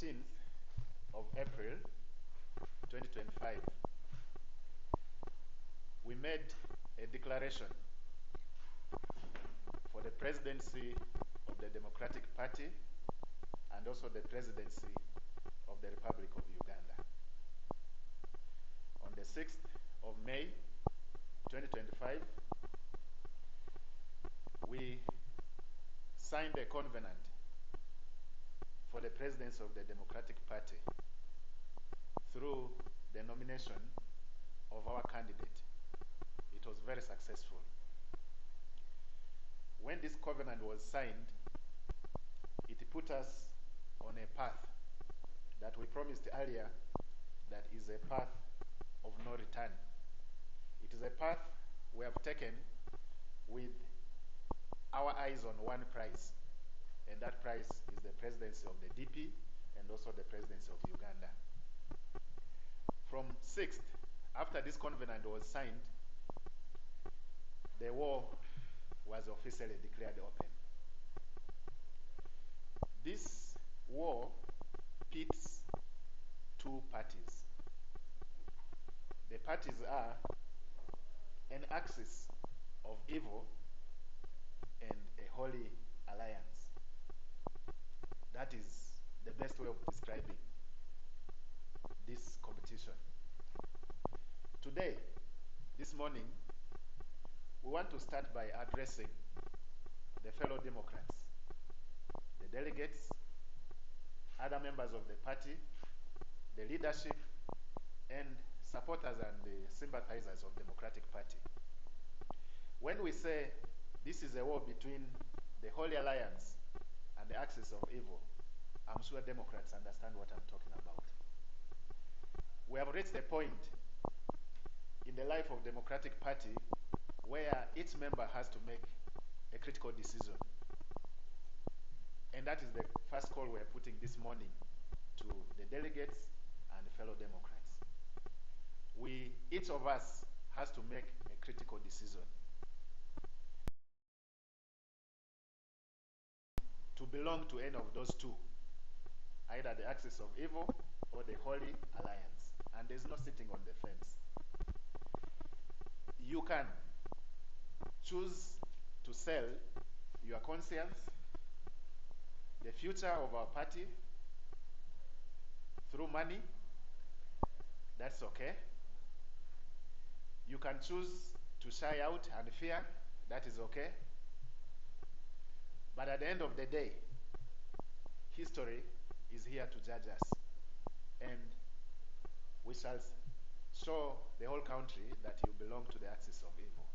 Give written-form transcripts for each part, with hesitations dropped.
14th of April 2025, we made a declaration for the presidency of the Democratic Party and also the presidency of the Republic of Uganda. On the 6th of May 2025, we signed a covenant for the presidency of the Democratic Party through the nomination of our candidate. It was very successful. When this covenant was signed, it put us on a path that we promised earlier that is a path of no return. It is a path we have taken with our eyes on one prize, and that prize is the presidency of the DP and also the presidency of Uganda. From 6th, after this covenant was signed, the war was officially declared open. This war pits two parties. The parties are an axis of evil and a holy alliance. That is the best way of describing this competition. Today, this morning, we want to start by addressing the fellow Democrats, the delegates, other members of the party, the leadership, and supporters and the sympathizers of the Democratic Party. When we say this is a war between the Holy Alliance and the axis of evil, I'm sure Democrats understand what I'm talking about. We have reached a point in the life of the Democratic Party where each member has to make a critical decision. And that is the first call we're putting this morning to the delegates and the fellow Democrats. Each of us has to make a critical decision to belong to any of those two, either the axis of evil or the Holy Alliance. And there's no sitting on the fence. You can choose to sell your conscience, the future of our party, through money. That's okay. You can choose to shy out and fear. That is okay. But at the end of the day, history is here to judge us. And we shall show the whole country that you belong to the axis of evil.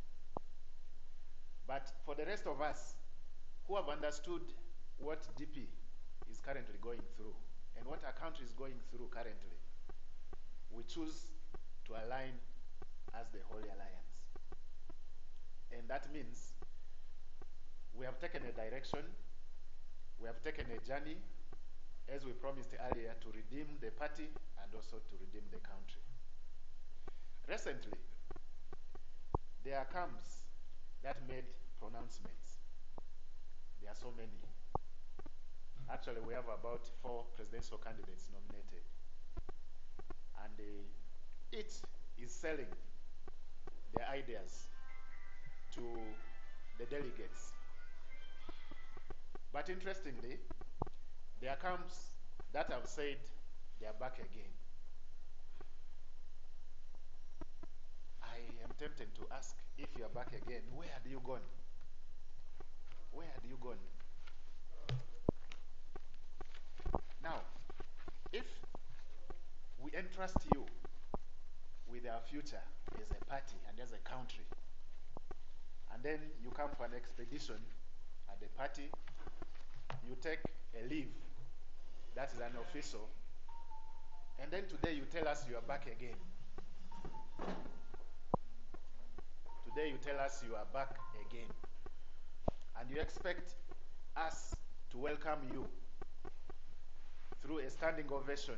But for the rest of us who have understood what DP is currently going through and what our country is going through currently, we choose to align as the Holy Alliance. And that means we have taken a direction, we have taken a journey, as we promised earlier, to redeem the party and also to redeem the country. Recently, there are camps that made pronouncements. There are so many. Actually, we have about 4 presidential candidates nominated. And each is selling their ideas to the delegates. But interestingly, there are camps that have said they are back again. I am tempted to ask, if you are back again, where had you gone? Where had you gone? Now, if we entrust you with our future as a party and as a country, and then you come for an expedition at the party, you take a leave, that is unofficial, and then today you tell us you are back again. Today you tell us you are back again. And you expect us to welcome you through a standing ovation.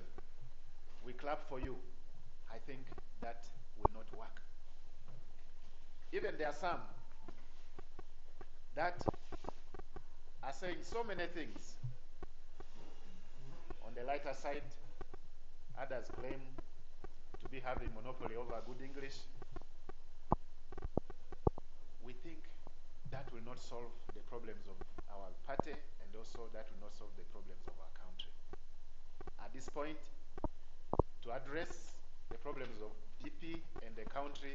We clap for you. I think that will not work. Even there are some that are saying so many things On the lighter side, others claim to be having monopoly over good English. We think that will not solve the problems of our party, and also that will not solve the problems of our country. At this point, to address the problems of PP and the country,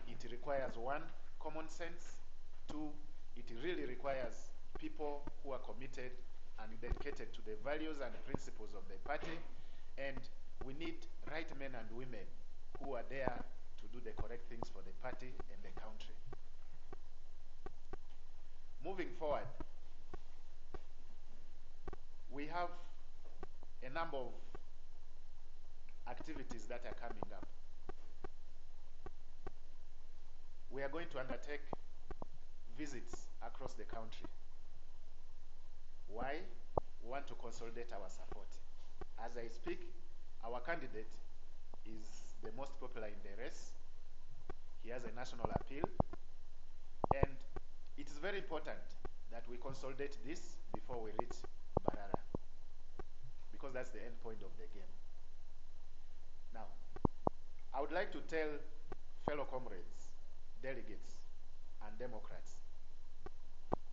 it requires one, common sense. Two, it really requires people who are committed and dedicated to the values and principles of the party. And we need right men and women who are there to do the correct things for the party and the country. Moving forward, we have a number of activities that are coming up. We are going to undertake visits across the country. Why? We want to consolidate our support. As I speak, our candidate is the most popular in the race. He has a national appeal. And it is very important that we consolidate this before we reach Barara, because that's the end point of the game. Now, I would like to tell fellow comrades, delegates, and Democrats,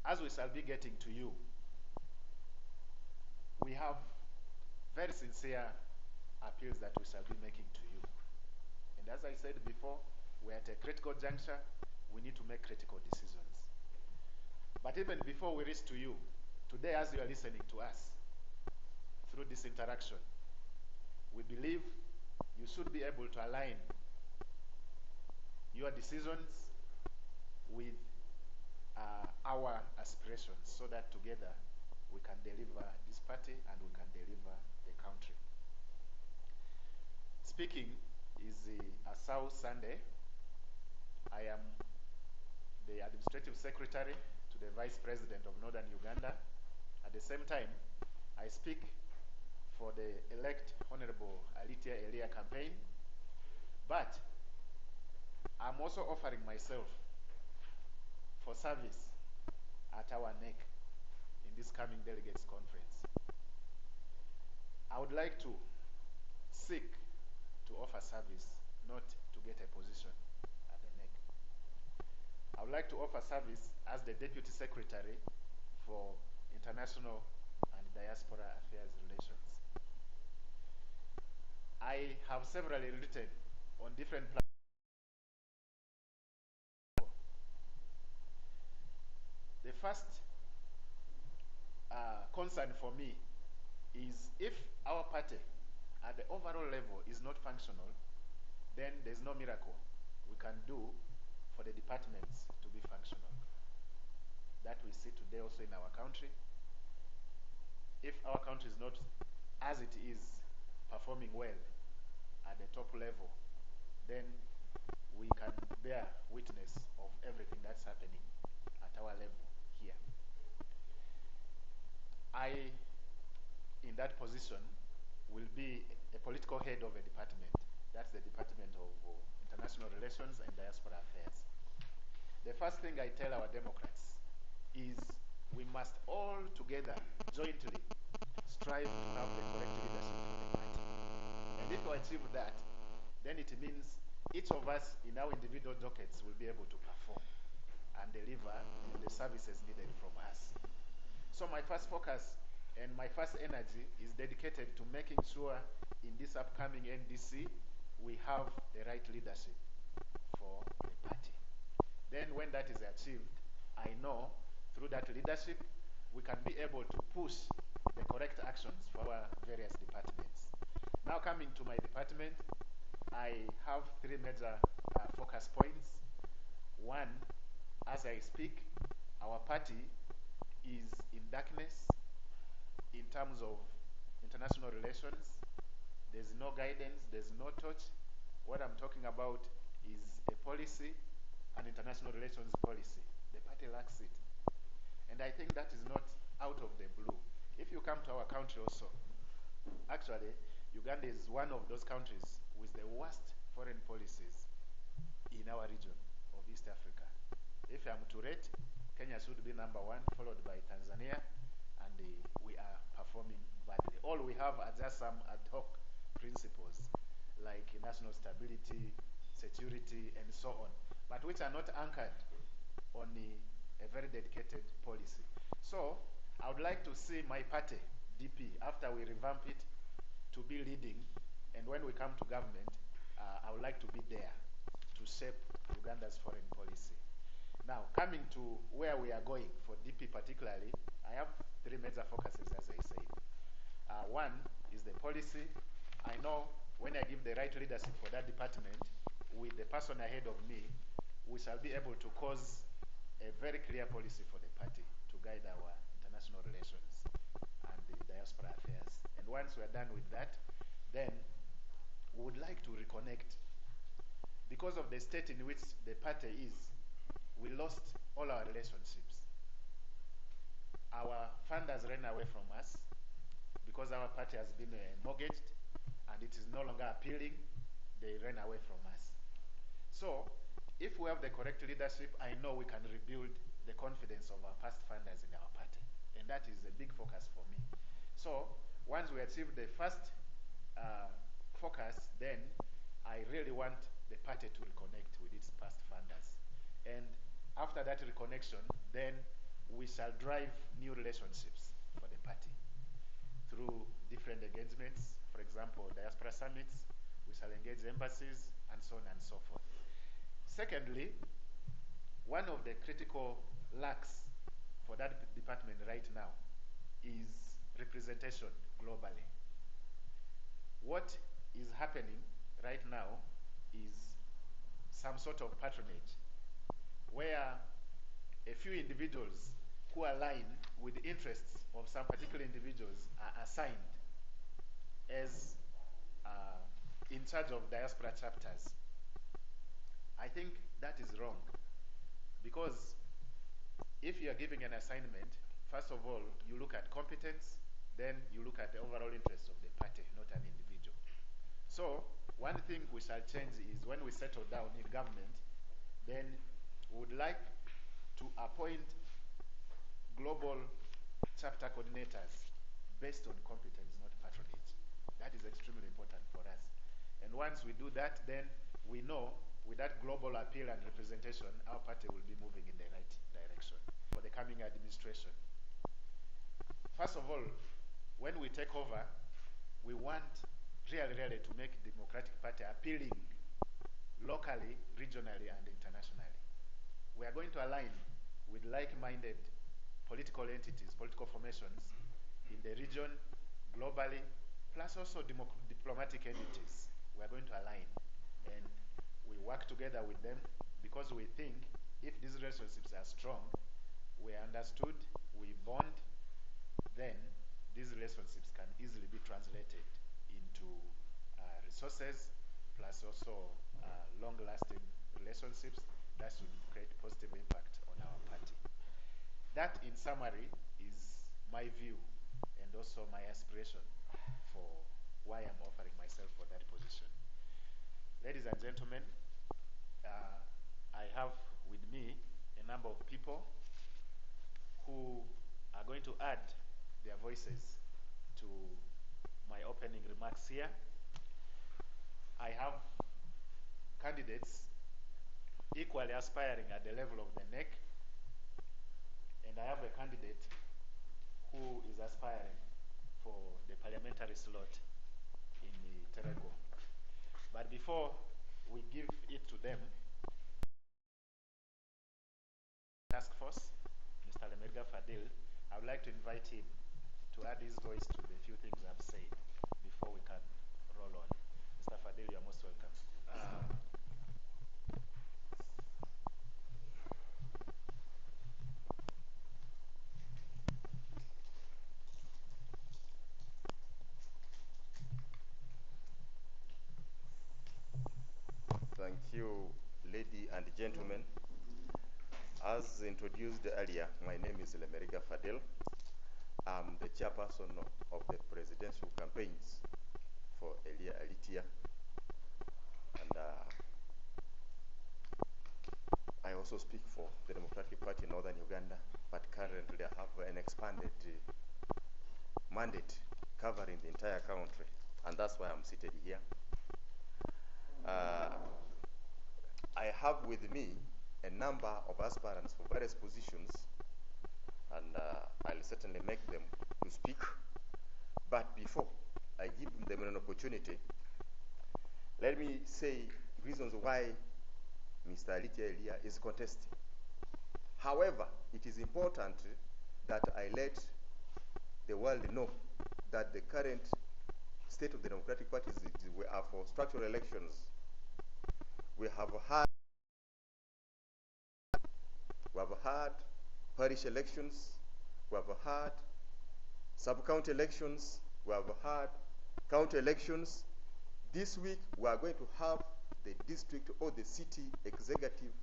as we shall be getting to you, we have very sincere appeals that we shall be making to you. And as I said before, we're at a critical juncture. We need to make critical decisions. But even before we reach to you, today as you are listening to us, through this interaction, we believe you should be able to align your decisions with our aspirations, so that together we can deliver this party and we can deliver the country. Speaking is a South Sunday. I am the administrative secretary to the Vice President of Northern Uganda. At the same time, I speak for the elect Honorable Alitia Elia campaign, but I'm also offering myself for service at our NEC in this coming delegates conference. I would like to seek to offer service, not to get a position at the NEC. I would like to offer service as the Deputy Secretary for International and Diaspora Affairs Relations. I have severally written on different platforms. The first concern for me is if our party at the overall level is not functional, then there's no miracle we can do for the departments to be functional. That we see today also in our country. If our country is not, as it is, performing well at the top level, then we can bear witness of everything that's happening at our level here. I, in that position, will be a political head of a department. That's the Department of International Relations and Diaspora Affairs. The first thing I tell our Democrats is we must all together, jointly, strive to have the correct leadership for the party. And if we achieve that, then it means each of us in our individual dockets will be able to perform and deliver the services needed from us. So my first focus and my first energy is dedicated to making sure in this upcoming NDC we have the right leadership for the party. Then when that is achieved, I know through that leadership we can be able to push the correct actions for our various departments. Now coming to my department, I have three major focus points. One, as I speak, our party is in darkness in terms of international relations. There's no guidance, there's no touch. What I'm talking about is a policy, an international relations policy. The party lacks it. And I think that is not out of the blue. If you come to our country also, actually, Uganda is one of those countries with the worst foreign policies in our region of East Africa. If I'm to rate, Kenya should be number one, followed by Tanzania, and we are performing badly. All we have are just some ad hoc principles like national stability, security, and so on, but which are not anchored on a very dedicated policy. So I would like to see my party, DP, after we revamp it, to be leading, and when we come to government, I would like to be there to shape Uganda's foreign policy. Now, coming to where we are going for DP particularly, I have three major focuses, as I said. One is the policy. I know when I give the right leadership for that department, with the person ahead of me, we shall be able to cause a very clear policy for the party to guide our international relations and the diaspora affairs. And once we are done with that, then we would like to reconnect. Because of the state in which the party is, we lost all our relationships. Our funders ran away from us because our party has been mortgaged and it is no longer appealing. They ran away from us. So, if we have the correct leadership, I know we can rebuild the confidence of our past funders in our party. And that is a big focus for me. So, once we achieve the first focus, then I really want the party to reconnect with its past funders. And after that reconnection, then we shall drive new relationships for the party through different engagements. For example, diaspora summits, we shall engage embassies, and so on and so forth. Secondly, one of the critical lacks for that department right now is representation globally. What is happening right now is some sort of patronage where a few individuals who align with the interests of some particular individuals are assigned as in charge of diaspora chapters. I think that is wrong, because if you are giving an assignment, first of all, you look at competence, then you look at the overall interests of the party, not an individual. So, one thing we shall change is when we settle down in government, then we would like to appoint global chapter coordinators based on competence, not patronage. That is extremely important for us. And once we do that, then we know with that global appeal and representation, our party will be moving in the right direction for the coming administration. First of all, when we take over, we want really to make Democratic Party appealing locally, regionally, and internationally. We are going to align with like-minded political entities, political formations in the region, globally, plus also diplomatic entities. We are going to align, and we work together with them because we think if these relationships are strong, we are understood, we bond, then these relationships can easily be translated into resources, plus also long-lasting relationships that should create positive impact on our party. That, in summary, is my view and also my aspiration for why I'm offering myself for that position. Ladies and gentlemen, I have with me a number of people who are going to add their voices to my opening remarks here. I have candidates equally aspiring at the level of the NEC, and I have a candidate who is aspiring for the parliamentary slot in Terego. But before we give it to them, task force, Mr. Lemerga Fadil, I would like to invite him to add his voice to the few things I've said before we can roll on. Mr. Fadil, you are most welcome. Thank you, ladies and gentlemen. As introduced earlier, my name is Lemeriga Fadel. I'm the chairperson of the presidential campaigns for Elia Alitia. And I also speak for the Democratic Party in Northern Uganda, but currently I have an expanded mandate covering the entire country, and that's why I'm seated here. I have with me a number of aspirants for various positions, and I'll certainly make them to speak. But before I give them an opportunity, let me say reasons why Mr. Alitia Elia is contesting. However, it is important that I let the world know that the current state of the Democratic Party is we are for structural elections. We have had parish elections, we have had sub-county elections, we have had county elections. This week we are going to have the district or the city executive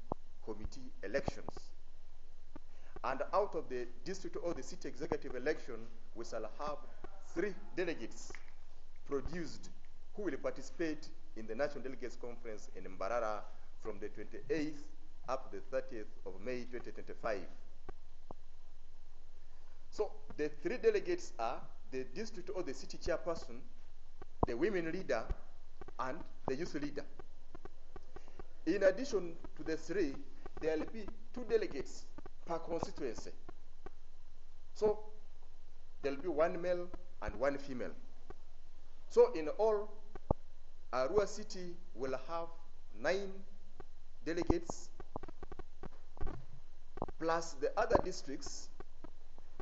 committee elections. And out of the district or the city executive election, we shall have 3 delegates produced who will participate in the National Delegates Conference in Mbarara from the 28th up to the 30th of May 2025. So the 3 delegates are the district or the city chairperson, the women leader, and the youth leader. In addition to the 3, there will be 2 delegates per constituency. So there will be 1 male and 1 female. So in all, Arua City will have 9 delegates plus the other districts.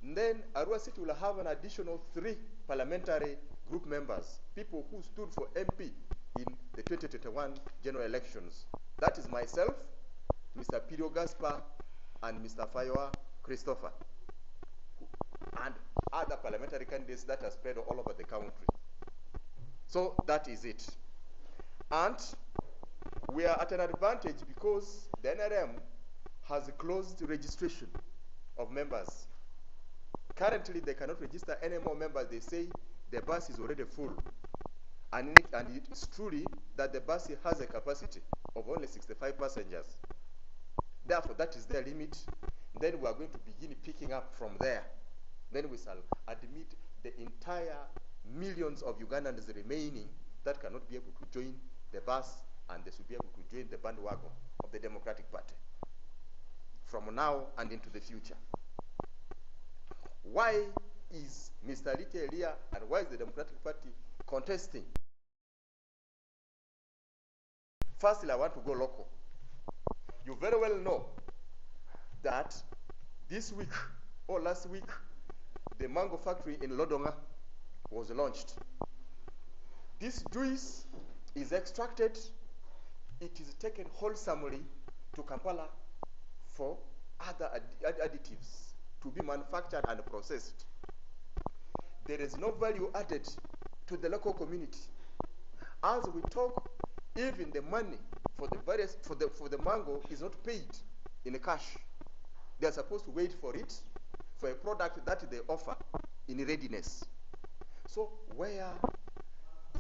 And then Arua City will have an additional 3 parliamentary group members, people who stood for MP in the 2021 general elections. That is myself, Mr. Pirio Gaspar, and Mr. Fayoa Christopher, and other parliamentary candidates that are spread all over the country. So that is it. And we are at an advantage because the NRM has closed registration of members. Currently, they cannot register any more members. They say the bus is already full. And it's truly that the bus has a capacity of only 65 passengers. Therefore, that is their limit. Then we are going to begin picking up from there. Then we shall admit the entire millions of Ugandans remaining that cannot be able to join the bus, and they should be able to join the bandwagon of the Democratic Party from now and into the future. Why is Mr. Alitia Elia and why is the Democratic Party contesting? Firstly, I want to go local. You very well know that this week or last week, the mango factory in Lodonga was launched. This juice is extracted, it is taken wholesomely to Kampala for other additives to be manufactured and processed. There is no value added to the local community. As we talk, even the money for the mango is not paid in cash. They are supposed to wait for it, for a product that they offer in readiness. So where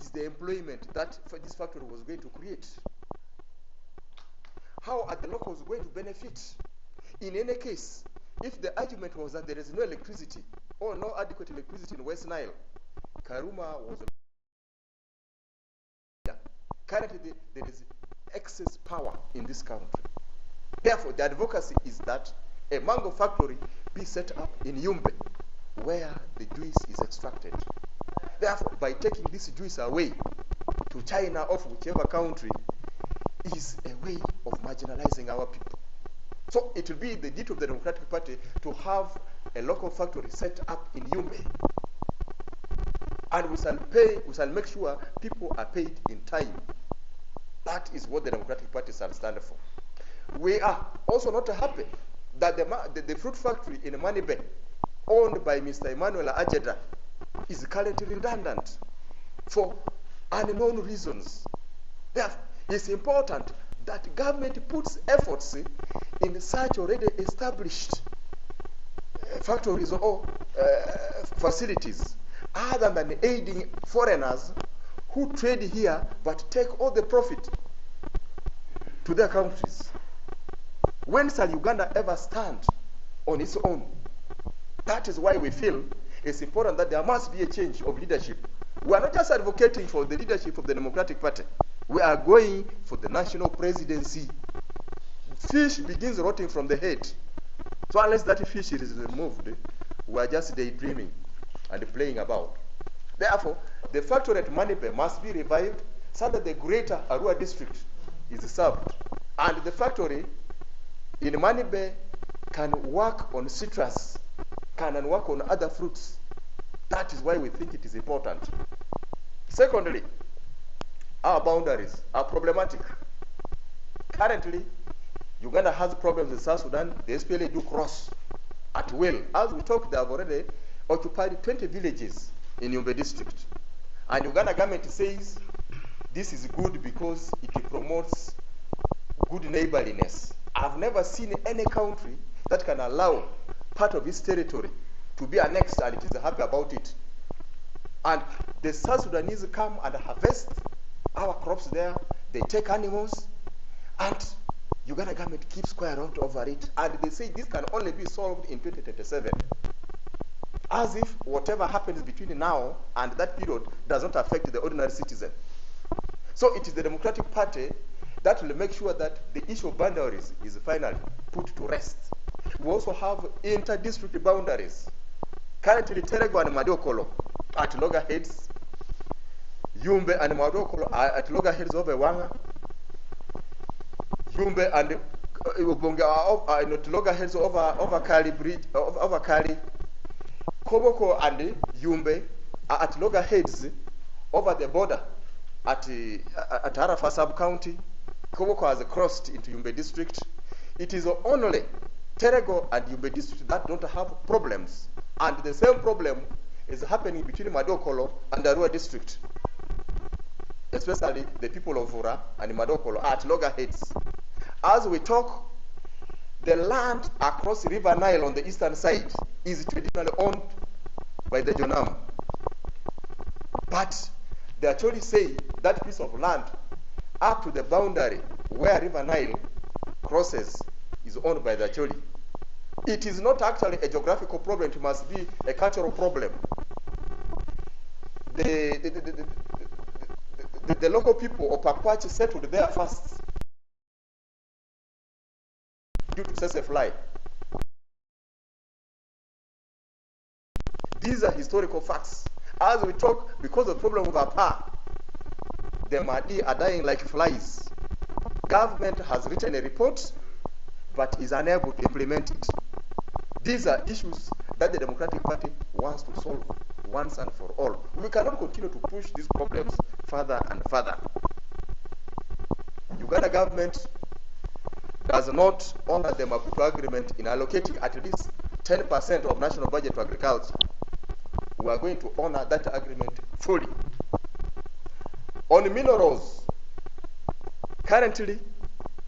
is the employment that this factory was going to create? How are the locals going to benefit? In any case, if the argument was that there is no electricity or no adequate electricity in Westnile, Karuma was currently there is excess power in this country. Therefore, the advocacy is that a mango factory be set up in Yumbe, where the juice is extracted. Therefore, by taking this juice away to China or whichever country is a way of marginalizing our people. So it will be the duty of the Democratic Party to have a local factory set up in Yumbe. And we shall make sure people are paid in time. That is what the Democratic Party shall stand for. We are also not happy that the fruit factory in Manibe, owned by Mr. Emmanuel Ajeda, is currently redundant for unknown reasons. Therefore, it's important that government puts efforts in such already established factories or facilities, other than aiding foreigners who trade here but take all the profit to their countries. When shall Uganda ever stand on its own? That is why we feel it's important that there must be a change of leadership. We are not just advocating for the leadership of the Democratic Party. We are going for the national presidency. Fish begins rotting from the head. So unless that fish is removed, we are just daydreaming and playing about. Therefore, the factory at Manibe must be revived so that the greater Arua district is served. And the factory in Manibe can work on citrus, can work on other fruits. That is why we think it is important. Secondly, our boundaries are problematic. Currently, Uganda has problems with South Sudan. The SPLA do cross at will. As we talk, they have already occupied 20 villages in Yumbe district. And Uganda government says this is good because it promotes good neighborliness. I've never seen any country that can allow part of its territory to be annexed and it is happy about it. And the South Sudanese come and harvest our crops there. They take animals, and Uganda government keeps quiet over it. And they say this can only be solved in 2027. As if whatever happens between now and that period does not affect the ordinary citizen. So it is the Democratic Party that will make sure that the issue of boundaries is finally put to rest. We also have inter-district boundaries. Currently, Terego and Madokolo at loggerheads. Yumbe and Madokolo are at loggerheads over Wanga. Yumbe and Ubonga are at loggerheads over Kali Bridge, over Kali. Koboko and Yumbe are at loggerheads over the border at Arafa sub-county. Koboko has crossed into Yumbe district. It is only Terego and Yumbe district that don't have problems. And the same problem is happening between Madokolo and Arua district. Especially the people of Ura and Madokolo are at loggerheads. As we talk, the land across River Nile on the eastern side is traditionally owned by the Jonam. But they actually say that piece of land up to the boundary where River Nile crosses is owned by the Acholi. It is not actually a geographical problem, it must be a cultural problem. The local people of Pakwachi settled there first due to Sesefly. These are historical facts. As we talk, because of the problem of Apa, the Mahdi are dying like flies. Government has written a report, but is unable to implement it. These are issues that the Democratic Party wants to solve once and for all. We cannot continue to push these problems further and further. Uganda government does not honor the Maputo Agreement in allocating at least 10% of national budget to agriculture. We are going to honor that agreement fully. On minerals, currently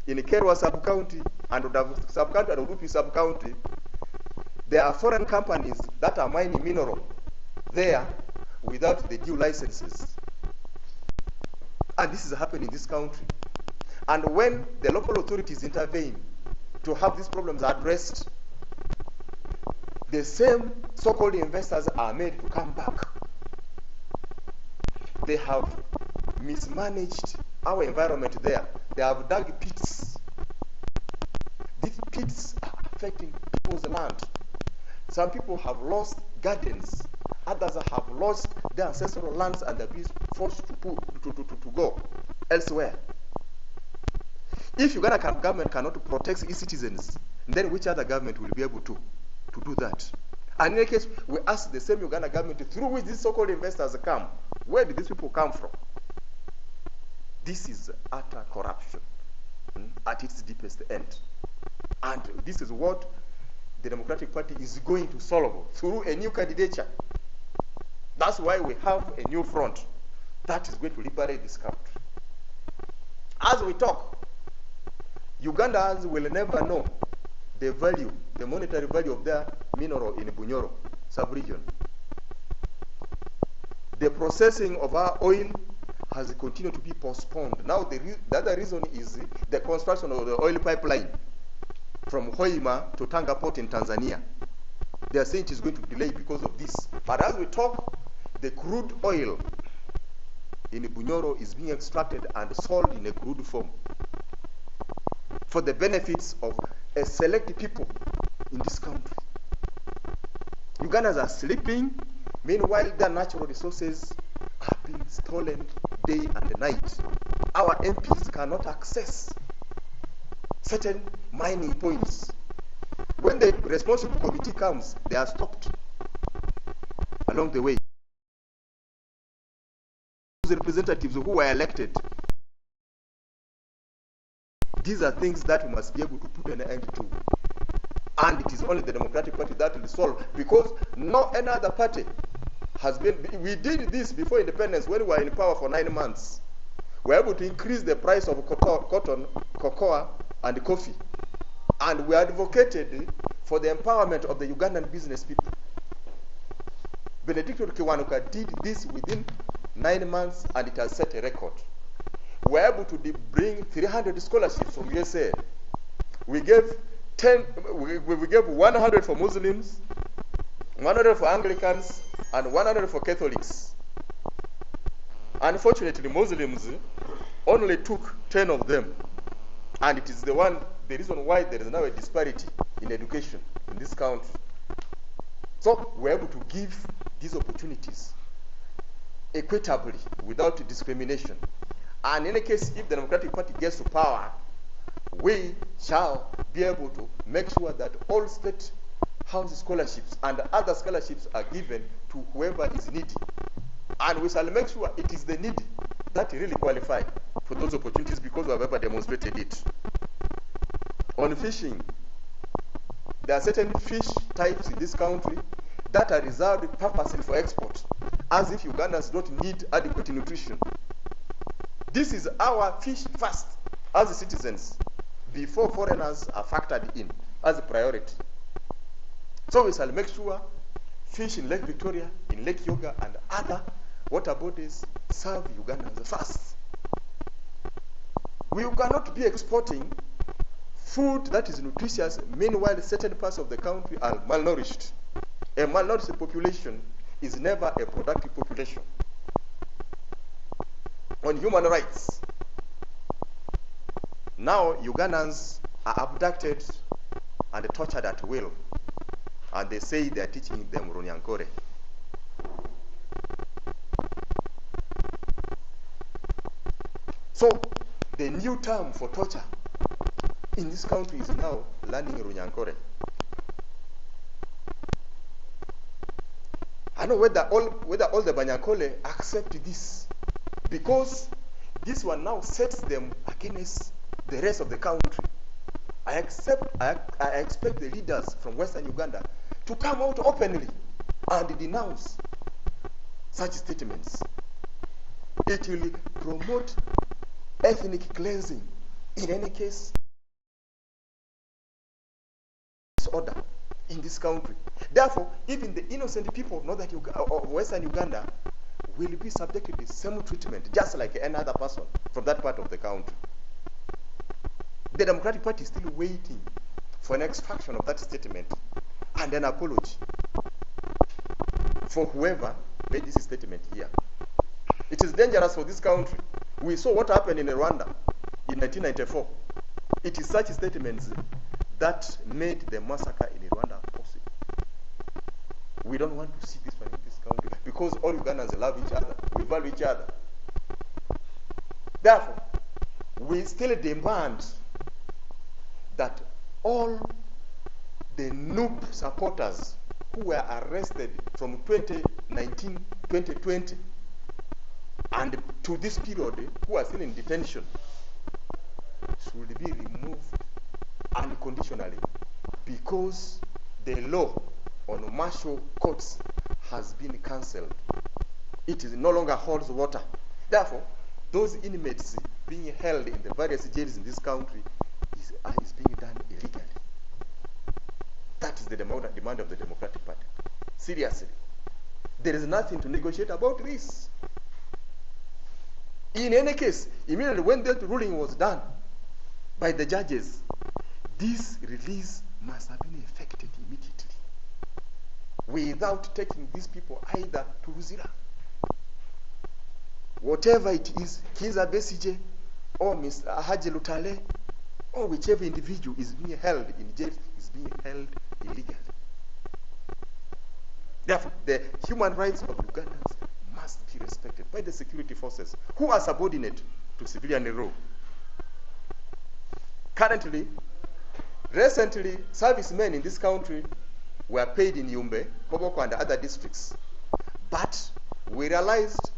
in Kerwa sub-county and Udavu sub-county and Udupi sub-county, there are foreign companies that are mining mineral there without the due licenses. And this is happening in this country. And when the local authorities intervene to have these problems addressed, the same so-called investors are made to come back. They have mismanaged our environment there. They have dug pits. These pits are affecting people's land. Some people have lost gardens. Others have lost their ancestral lands and have been forced to go elsewhere. If Uganda government cannot protect its citizens, then which other government will be able to do that? And in any case, we ask the same Uganda government through which these so-called investors come, where did these people come from? This is utter corruption at its deepest end. And this is what the Democratic Party is going to solve through a new candidature. That's why we have a new front that is going to liberate this country. As we talk, Ugandans will never know the value, the monetary value of their mineral in Bunyoro sub-region. The processing of our oil has continued to be postponed. Now the other reason is the construction of the oil pipeline from Hoima to Tanga Port in Tanzania. They are saying it is going to delay because of this. But as we talk, the crude oil in Bunyoro is being extracted and sold in a crude form for the benefits of a select people in this country. Ugandans are sleeping, meanwhile their natural resources are being stolen day and night. Our MPs cannot access certain mining points. When the responsible committee comes, they are stopped along the way. The representatives who were elected, these are things that we must be able to put an end to. And it is only the Democratic Party that will solve, because no any other party has been. We did this before independence when we were in power for 9 months. We were able to increase the price of cotton, cocoa, and coffee. And we advocated for the empowerment of the Ugandan business people. Benedicto Kiwanuka did this within 9 months, and it has set a record. We were able to bring 300 scholarships from USA. We gave 100 for Muslims, 100 for Anglicans, and 100 for Catholics. Unfortunately, Muslims only took 10 of them, and it is the reason why there is now a disparity in education in this country. So we're able to give these opportunities equitably without discrimination. And in any case, if the Democratic Party gets to power, we shall be able to make sure that all state house scholarships and other scholarships are given to whoever is needy. And we shall make sure it is the needy that really qualify for those opportunities, because we have ever demonstrated it. On fishing, there are certain fish types in this country that are reserved purposely for export, as if Ugandans don't need adequate nutrition. This is our fish first as citizens, before foreigners are factored in as a priority. So we shall make sure fish in Lake Victoria, in Lake Yoga, and other water bodies serve Ugandans first. We cannot be exporting food that is nutritious, meanwhile certain parts of the country are malnourished. A malnourished population is never a productive population. On human rights, now Ugandans are abducted and tortured at will, and they say they are teaching them Runyankore. So the new term for torture in this country is now learning Runyankore. I know whether all the Banyakole accept this, because this one now sets them against the rest of the country. I expect the leaders from Western Uganda to come out openly and denounce such statements. It will promote ethnic cleansing. In any case, disorder in this country. Therefore, even the innocent people of Western Uganda will be subjected to the same treatment, just like any other person from that part of the country. The Democratic Party is still waiting for an extraction of that statement and an apology for whoever made this statement here. It is dangerous for this country. We saw what happened in Rwanda in 1994. It is such statements that made the massacre in Rwanda possible. We don't want to see this one in this country, because all Ugandans love each other. We value each other. Therefore, we still demand that all the NUP supporters who were arrested from 2019, 2020, and to this period, who are still in detention, should be removed unconditionally, because the law on martial courts has been cancelled. It is no longer holds water. Therefore, those inmates being held in the various jails in this country is being done illegally. That is the demand of the Democratic Party. Seriously. There is nothing to negotiate about this. In any case, immediately when that ruling was done by the judges, this release must have been effected immediately. without taking these people either to Luzira. Whatever it is, Kiza Besije or Mr. Haji Lutale or whichever individual is being held in jail is being held illegally. Therefore, the human rights of Ugandans must be respected by the security forces who are subordinate to civilian rule. Recently, servicemen in this country were paid in Yumbe, Koboko, and other districts. But we realized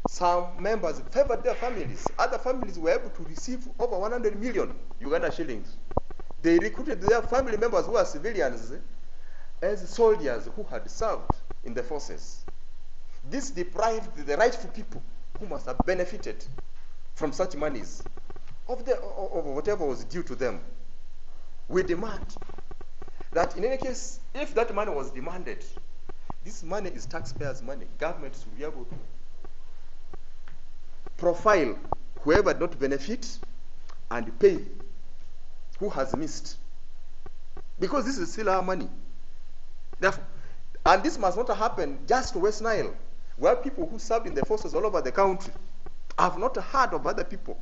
some members favored their families. Other families were able to receive over 100 million Uganda shillings. They recruited their family members who are civilians as soldiers who had served in the forces. This deprived the rightful people who must have benefited from such monies of whatever was due to them. We demand that in any case, if that money was demanded, this money is taxpayers' money. Government should be able to profile whoever did not benefit and pay who has missed. Because this is still our money. Therefore, and this must not happen just to West Nile, where people who served in the forces all over the country have not heard of other people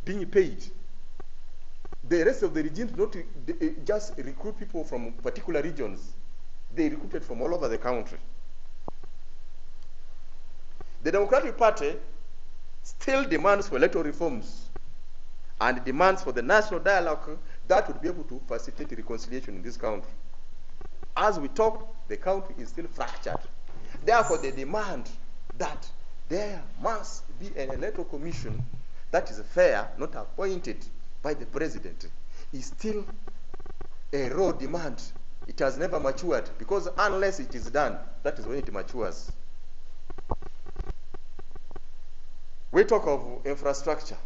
being paid. The rest of the regime did not just recruit people from particular regions. They recruited from all over the country. The Democratic Party still demands for electoral reforms and demands for the national dialogue that would be able to facilitate reconciliation in this country. As we talk, the country is still fractured. Therefore, they demand that there must be an electoral commission that is fair, not appointed by the president. Is still a raw demand. It has never matured, because unless it is done, that is when it matures. We talk of infrastructure.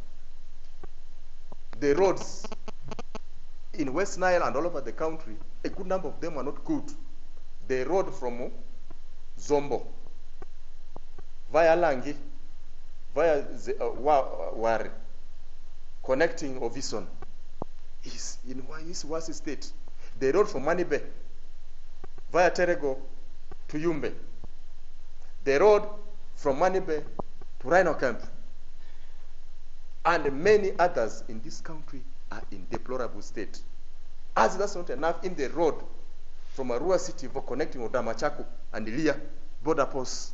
The roads in West Nile and all over the country, a good number of them are not good. The road from Zombo via Langi, via Wari, connecting Ovison, is in Wasi State. The road from Manibe via Terego to Yumbe. The road from Manibe to Rhino Camp. And many others in this country are in deplorable state. As that's not enough, in the road from Arua city for connecting Odamachaku and Ilia border posts,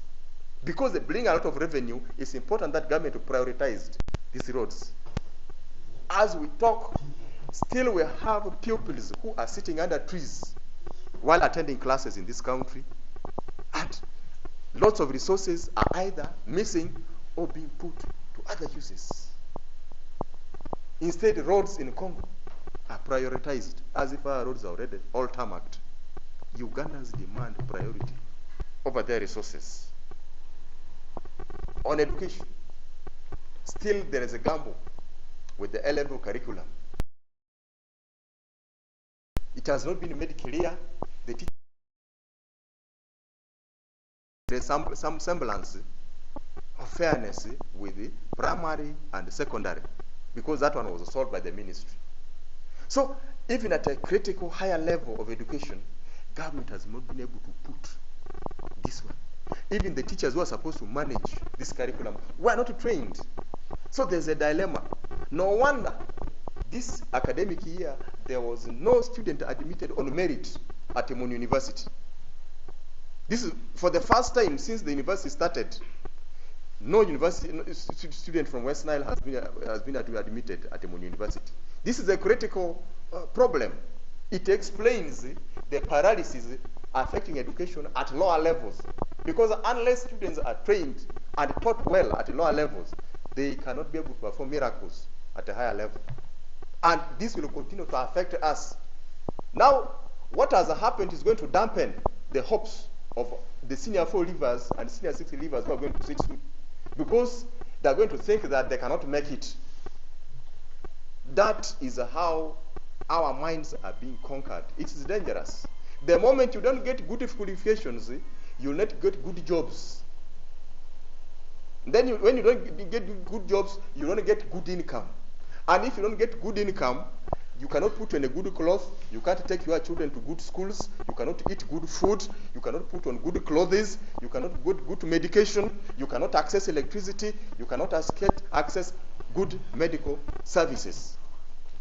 because they bring a lot of revenue, it's important that government prioritized these roads. As we talk, still we have pupils who are sitting under trees while attending classes in this country, and lots of resources are either missing or being put to other uses. Instead, roads in Congo are prioritized as if our roads are already all tarmacked. Ugandans demand priority over their resources. On education, still there is a gamble with the A-level curriculum. It has not been made clear that there is some semblance of fairness with the primary and secondary, because that one was solved by the ministry. So, even at a critical higher level of education, government has not been able to put this one. Even the teachers who are supposed to manage this curriculum were not trained. So there's a dilemma. No wonder this academic year there was no student admitted on merit at Emon University. This is for the first time since the university started. No student from West Nile has been admitted at Emon University. This is a critical problem. It explains the paralysis affecting education at lower levels. Because unless students are trained and taught well at lower levels, they cannot be able to perform miracles at a higher level. And this will continue to affect us. Now, what has happened is going to dampen the hopes of the senior 4 leavers and senior 6 leavers who are going to sit soon, because they are going to think that they cannot make it. That is how our minds are being conquered. It is dangerous. The moment you don't get good qualifications, you'll not get good jobs. Then when you don't get good jobs, you don't get good income. And if you don't get good income, You cannot put on a good cloth. You can't take your children to good schools. You cannot eat good food. You cannot put on good clothes. You cannot get good medication. You cannot access electricity. You cannot access good medical services.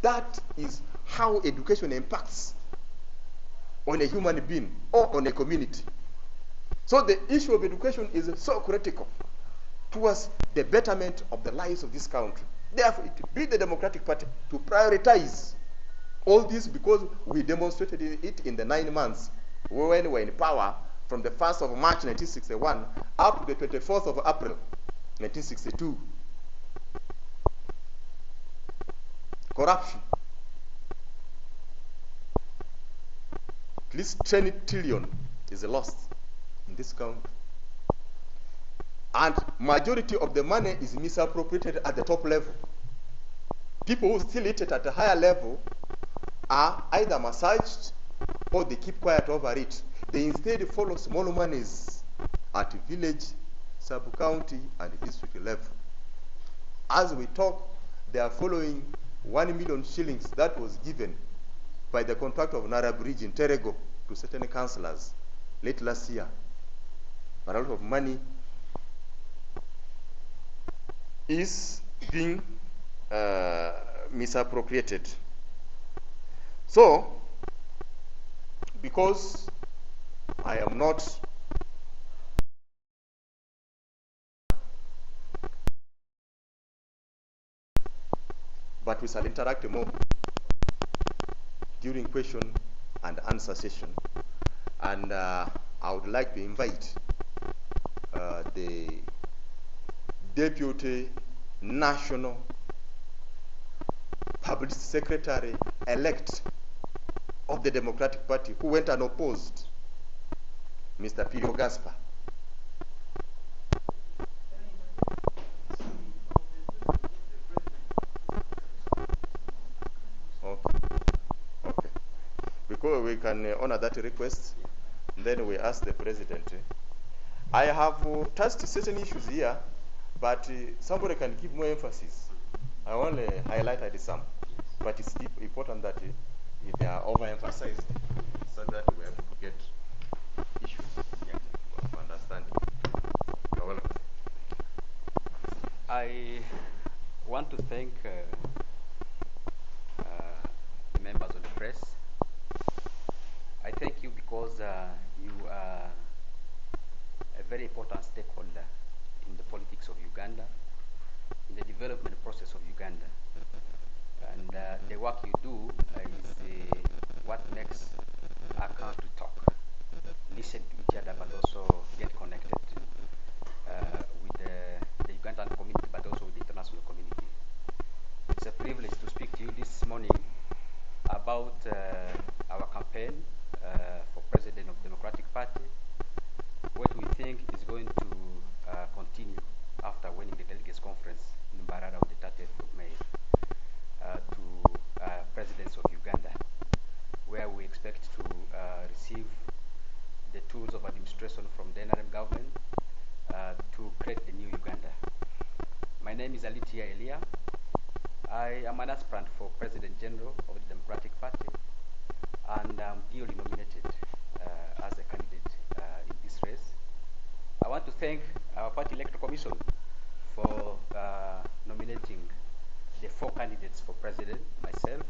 That is how education impacts on a human being or on a community. So the issue of education is so critical towards the betterment of the lives of this country. Therefore, it be the Democratic Party to prioritize all this, because we demonstrated it in the 9 months when we were in power, from the 1st of March 1961 up to the 24th of April 1962. Corruption. At least 10 trillion is lost in this country. And majority of the money is misappropriated at the top level. People who steal it at a higher level are either massaged or they keep quiet over it. They instead follow small monies at village, sub-county, and district level. As we talk, they are following 1 million shillings that was given by the contractor of Nara Bridge in Terego to certain councillors late last year. But a lot of money is being misappropriated. So, because I am not but we shall interact more during question and answer session. And I would like to invite the Deputy National Publicity Secretary-elect of the Democratic Party, who went unopposed, Mr. Pirio Gaspar. Okay. Okay. Because we can honor that request, then we ask the President. I have touched certain issues here, but somebody can give more emphasis. I only highlighted some, but it's important that they are overemphasized so that we have to get issues of understanding. You're welcome. I want to thank members of the press. I thank you because you are a very important stakeholder in the politics of Uganda, in the development process of Uganda. And the work you do is what makes our country talk, listen to each other, but also get connected with the Ugandan community, but also with the international community. It's a privilege to speak to you this morning about our campaign for President of the Democratic Party, what we think is going to continue after winning the Delegates Conference in Mbarara on the 30th of May to presidents of Uganda, where we expect to receive the tools of administration from the NRM government to create the new Uganda. My name is Alitia Elia. I am an aspirant for President General of the Democratic Party, and I'm duly nominated as a candidate in this race. I want to thank our party electoral commission for nominating the 4 candidates for president: myself,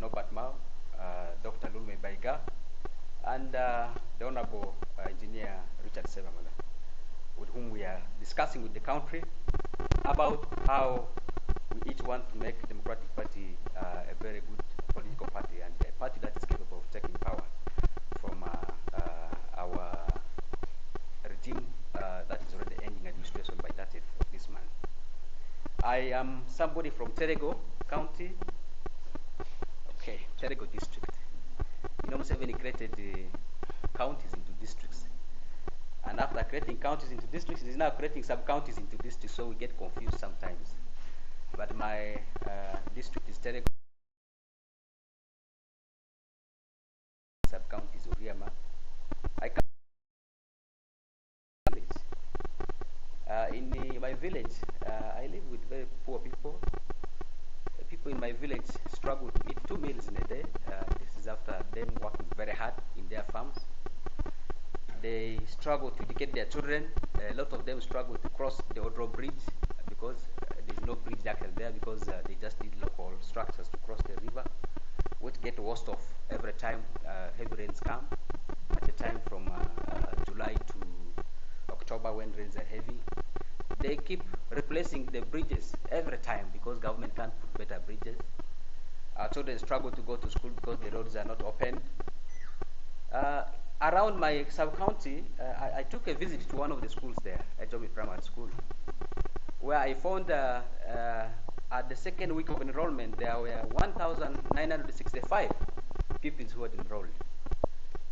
Norbert Mao, Dr. Lulme Baiga, and the Honorable Engineer Richard Sevamala, with whom we are discussing with the country about how we each want to make the Democratic Party a very good political party, and a party that is capable of taking power from our regime that is already ending administration by 30th of this month. I am somebody from Terego County, Terego district. You know, Museveni created counties into districts. And after creating counties into districts, it is now creating sub-counties into districts, so we get confused sometimes. But my district is Terego. Sub-counties of Riama. I come in my village. I live with very poor people, people in my village struggle to eat 2 meals in a day. This is after them working very hard in their farms. They struggle to educate their children. A lot of them struggle to cross the Odro Bridge because there's no bridge actually there because they just need local structures to cross the river, which get worse off every time heavy rains come. At a time from July to October when rains are heavy, they keep replacing the bridges every time because government can't put better bridges. Our children struggle to go to school because the roads are not open. Around my sub-county, I took a visit to one of the schools there, Ejomi Primary School, where I found at the second week of enrollment, there were 1,965 pupils who had enrolled.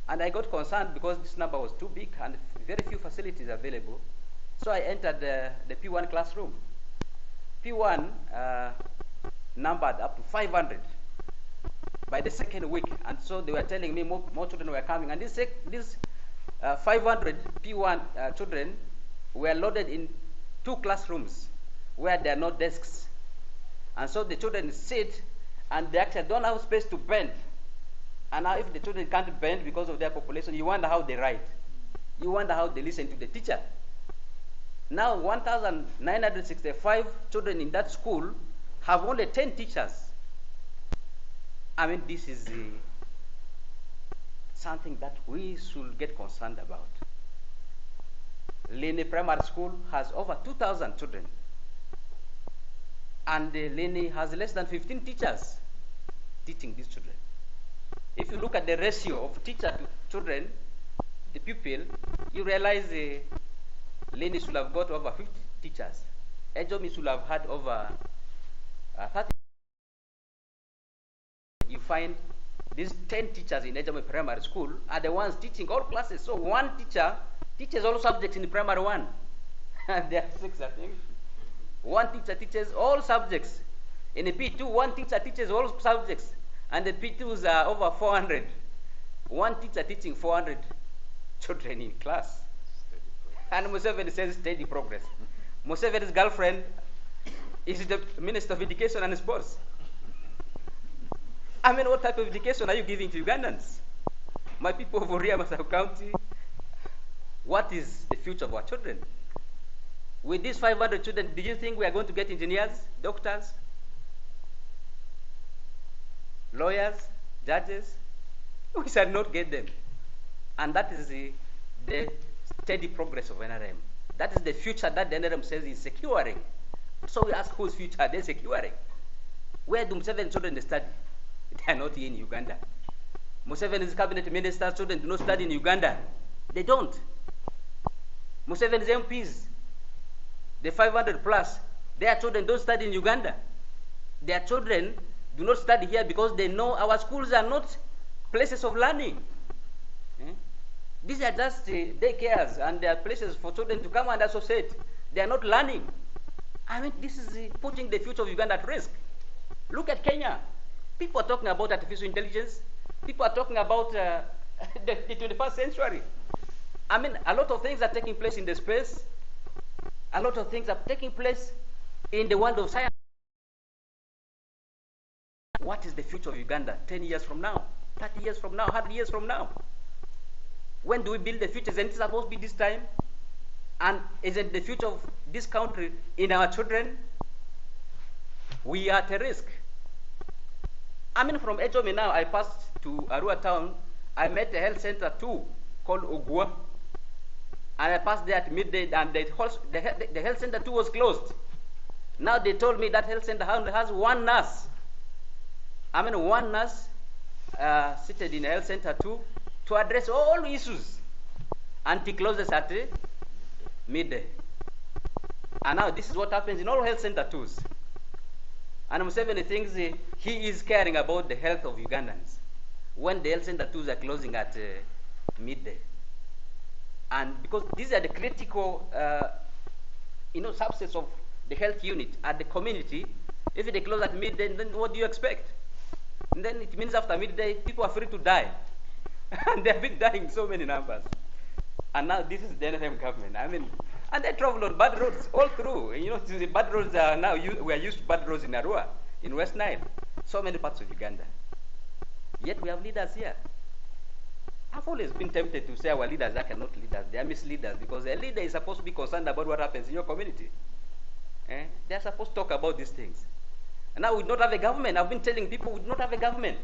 And I got concerned because this number was too big and very few facilities available. So I entered the P1 classroom. P1 numbered up to 500 by the second week. And so they were telling me more children were coming. And these 500 P1 children were loaded in 2 classrooms where there are no desks. And so the children sit and they actually don't have space to bend. And now if the children can't bend because of their population, you wonder how they write. You wonder how they listen to the teacher. Now 1,965 children in that school have only 10 teachers. I mean, this is something that we should get concerned about. Lene Primary School has over 2,000 children. And Lene has less than 15 teachers teaching these children. If you look at the ratio of teacher to children, the pupil, you realize Lene should have got over 50 teachers. Ejomi should have had over 30. You find these 10 teachers in Ejomi Primary School are the ones teaching all classes. So one teacher teaches all subjects in primary 1. There are 6, I think. One teacher teaches all subjects. In the P2, one teacher teaches all subjects. And the P2s are over 400. One teacher teaching 400 children in class. And Museveni says steady progress. Museveni's girlfriend is the Minister of Education and Sports. I mean, what type of education are you giving to Ugandans? My people of Arua County, what is the future of our children? With these 500 children, do you think we are going to get engineers, doctors, lawyers, judges? We shall not get them. And that is the steady progress of NRM. That is the future that the NRM says is securing. So we ask, whose future are they securing? Where do Museveni's children study? They are not here in Uganda. Museveni's cabinet ministers' children do not study in Uganda. They don't. Museveni's MPs, the 500 plus, their children don't study in Uganda. Their children do not study here because they know our schools are not places of learning. These are just daycares and they are places for children to come and associate. They are not learning. I mean, this is putting the future of Uganda at risk. Look at Kenya. People are talking about artificial intelligence. People are talking about the 21st century. I mean, a lot of things are taking place in the space. A lot of things are taking place in the world of science. What is the future of Uganda 10 years from now, 30 years from now, 100 years from now? When do we build the future? Isn't it supposed to be this time? And isn't the future of this country in our children? We are at a risk. I mean, from Ejomi now, I passed to Arua town. I met a health center too, called Ogua. And I passed there at midday, and the health center too was closed. Now they told me that health center only has one nurse. I mean, one nurse seated in the health center too to address all issues. And he closes at midday. And now this is what happens in all health center twos. And Museveni thinks he is caring about the health of Ugandans when the health center twos are closing at midday. And because these are the critical, subsets of the health unit at the community, if they close at midday, then what do you expect? And then it means after midday, people are free to die. And they have been dying in so many numbers. And now this is the NRM government. I mean, and they travel on bad roads all through. The bad roads are now, we are used to bad roads in Arua. in West Nile, so many parts of Uganda. Yet we have leaders here. I've always been tempted to say our leaders are not leaders, they are misleaders, because a leader is supposed to be concerned about what happens in your community. They are supposed to talk about these things. And now we do not have a government. I've been telling people we do not have a government.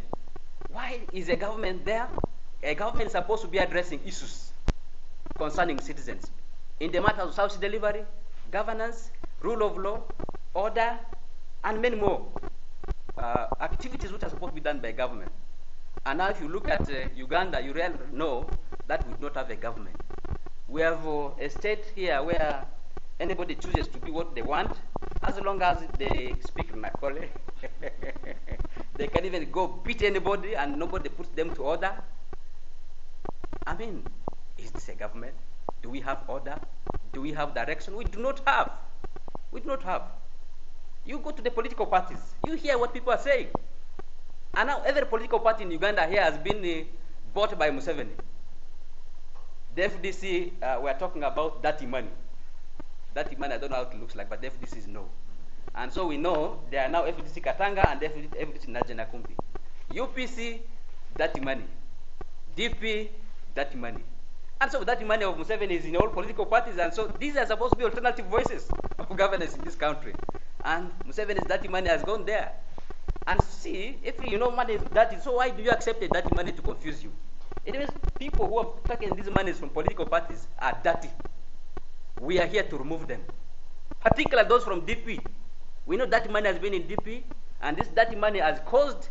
Why is a government there? A government is supposed to be addressing issues concerning citizens in the matters of service delivery, governance, rule of law, order, and many more activities which are supposed to be done by government. And now if you look at Uganda, you really know that we do not have a government. We have a state here where anybody chooses to do what they want, as long as they speak Nakole. They can even go beat anybody and nobody puts them to order. I mean, is this a government? Do we have order? Do we have direction? We do not have. We do not have. You go to the political parties, you hear what people are saying. And now every political party in Uganda here has been bought by Museveni. The FDC, we're talking about dirty money. Dirty money, I don't know how it looks like, but the FDC is no. And so we know there are now FDC Katanga and FDC Najena Kumbi. UPC, dirty money. DP, dirty money. And so dirty money of Museveni is in all political parties, and so these are supposed to be alternative voices of governance in this country. And Museveni's dirty money has gone there. And see, if you know money is dirty, so why do you accept the dirty money to confuse you? It means people who have taken these monies from political parties are dirty. We are here to remove them. Particularly those from DP. We know dirty money has been in DP, and this dirty money has caused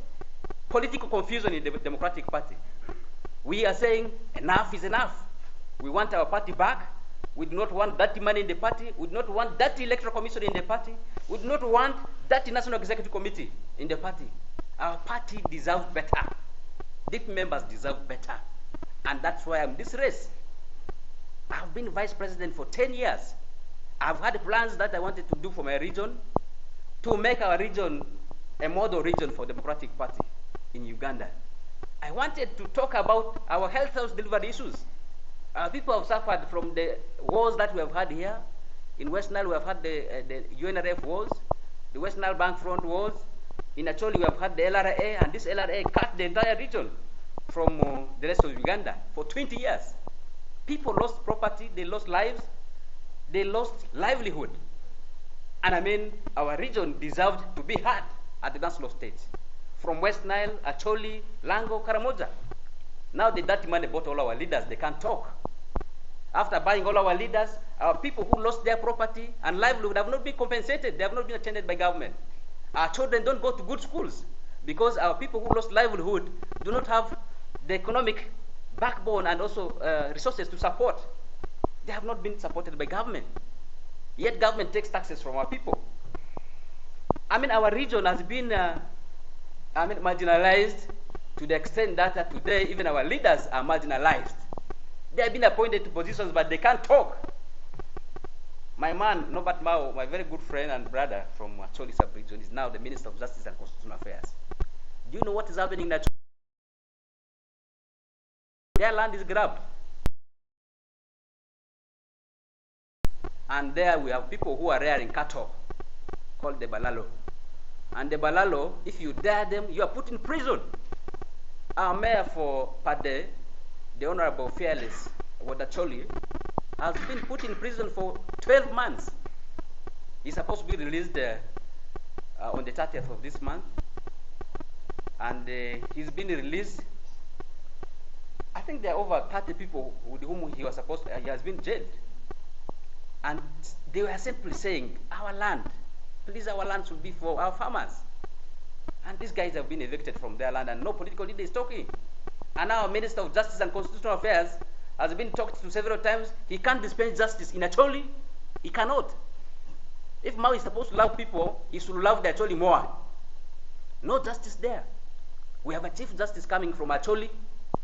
political confusion in the Democratic Party. We are saying enough is enough. We want our party back. We do not want dirty money in the party. We do not want dirty electoral commission in the party. We do not want dirty national executive committee in the party. Our party deserves better. DP members deserve better. And that's why I'm in this race. I've been vice president for 10 years. I've had plans that I wanted to do for my region to make our region a model region for Democratic Party in Uganda. I wanted to talk about our health service delivery issues. People have suffered from the wars that we have had here. In West Nile, we have had the UNRF wars, the West Nile Bank Front wars. In Acholi, we have had the LRA, and this LRA cut the entire region from the rest of Uganda for 20 years. People lost property, they lost lives, they lost livelihood. And I mean, our region deserved to be heard at the national stage. From West Nile, Acholi, Lango, Karamoja. Now the dirty money bought all our leaders, they can't talk. After buying all our leaders, our people who lost their property and livelihood have not been compensated. They have not been attended by government. Our children don't go to good schools because our people who lost livelihood do not have the economic backbone and also resources to support. They have not been supported by government. Yet government takes taxes from our people. I mean, our region has been marginalized to the extent that today even our leaders are marginalized. They have been appointed to positions, but they can't talk. My man, Norbert Mao, my very good friend and brother from Acholi sub-region, is now the Minister of Justice and Constitutional Affairs. Do you know what is happening in Acholi? Their land is grabbed. And there we have people who are rearing cattle, called the Balalo. And the Balalo, if you dare them, you are put in prison. Our mayor for Pade, the Honorable Fearless Wadacholi, has been put in prison for 12 months. He's supposed to be released on the 30th of this month. And he's been released. I think there are over 30 people with whom he has been jailed. And they were simply saying, our land, please, our land should be for our farmers. And these guys have been evicted from their land and no political leader is talking. And now our Minister of Justice and Constitutional Affairs has been talked to several times. He can't dispense justice in Acholi. He cannot. If Mao is supposed to love people, he should love the Acholi more. No justice there. We have a Chief Justice coming from Acholi.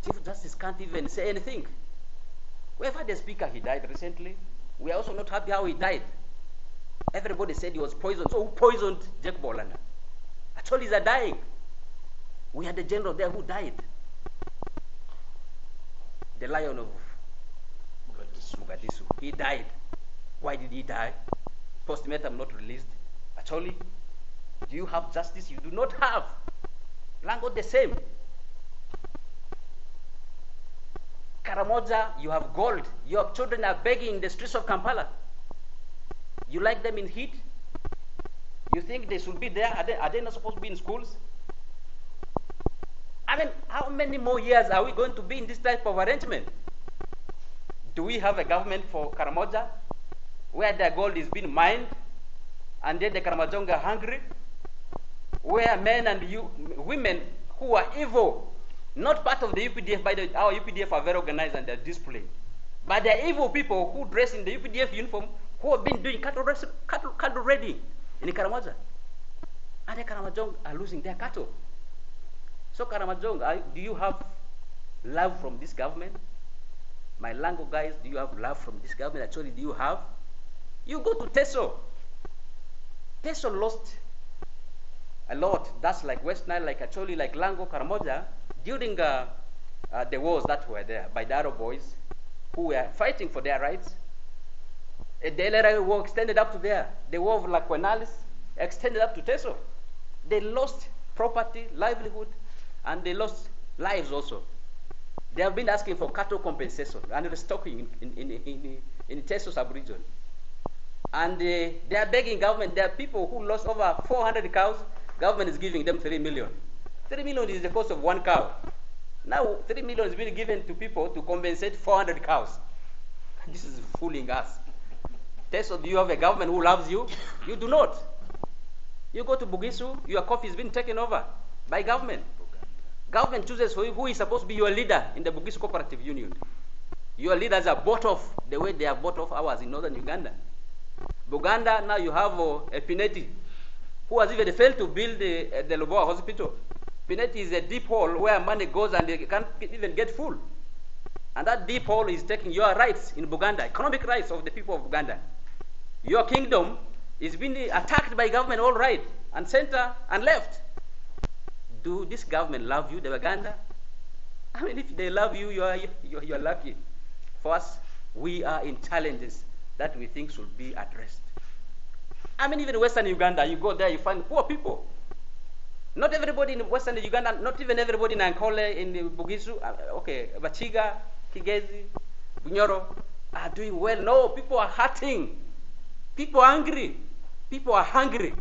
Chief Justice can't even say anything. We have had a speaker, he died recently. We are also not happy how he died. Everybody said he was poisoned. So who poisoned Jacob Olana? Acholis are dying. We had a general there who died. The Lion of Mogadishu. He died. Why did he die? Postmortem not released. Acholi. Do you have justice? You do not have. Lango the same. Karamoja, you have gold. Your children are begging in the streets of Kampala. You like them in heat? You think they should be there? Are they not supposed to be in schools? I mean, how many more years are we going to be in this type of arrangement? Do we have a government for Karamoja where their gold is being mined and then the Karamojonga are hungry? Where men and women who are evil, not part of the UPDF, by our UPDF are very organized and they're disciplined, but they're evil people who dress in the UPDF uniform who have been doing cattle raiding in Karamoja. And the Karamojong are losing their cattle. So Karamojong, do you have love from this government? My Lango guys, do you have love from this government? Actually, do you have? You go to Teso. Teso lost a lot. That's like Westnile, like Acholi, like Lango, Karamoja, during the wars that were there by the Arab boys who were fighting for their rights. The LRA war extended up to there. The war of Lakwenalis extended up to Teso. They lost property, livelihood, and they lost lives also. They have been asking for cattle compensation and restocking in Teso sub-region. And they are begging government. There are people who lost over 400 cows. Government is giving them 3 million. 3 million is the cost of one cow. Now 3 million is being given to people to compensate 400 cows. This is fooling us. Teso, do you have a government who loves you? You do not. You go to Bugisu, your coffee is being taken over by government. Government chooses for you who is supposed to be your leader in the Bugisu Cooperative Union. Your leaders are bought off the way they have bought off ours in northern Uganda. Buganda, now you have a Pineti, who has even failed to build the Loboa hospital. Pineti is a deep hole where money goes and they can't even get full. And that deep hole is taking your rights in Buganda, economic rights of the people of Buganda. Your kingdom is being attacked by government all right, and center and left. Do this government love you, the Uganda? I mean, if they love you, you're lucky. For us, we are in challenges that we think should be addressed. I mean, even Western Uganda, you go there, you find poor people. Not everybody in Western Uganda, not even everybody in Ankole, in Bugisu, okay, Bachiga, Kigezi, Bunyoro, are doing well. No, people are hurting. People are angry. People are hungry.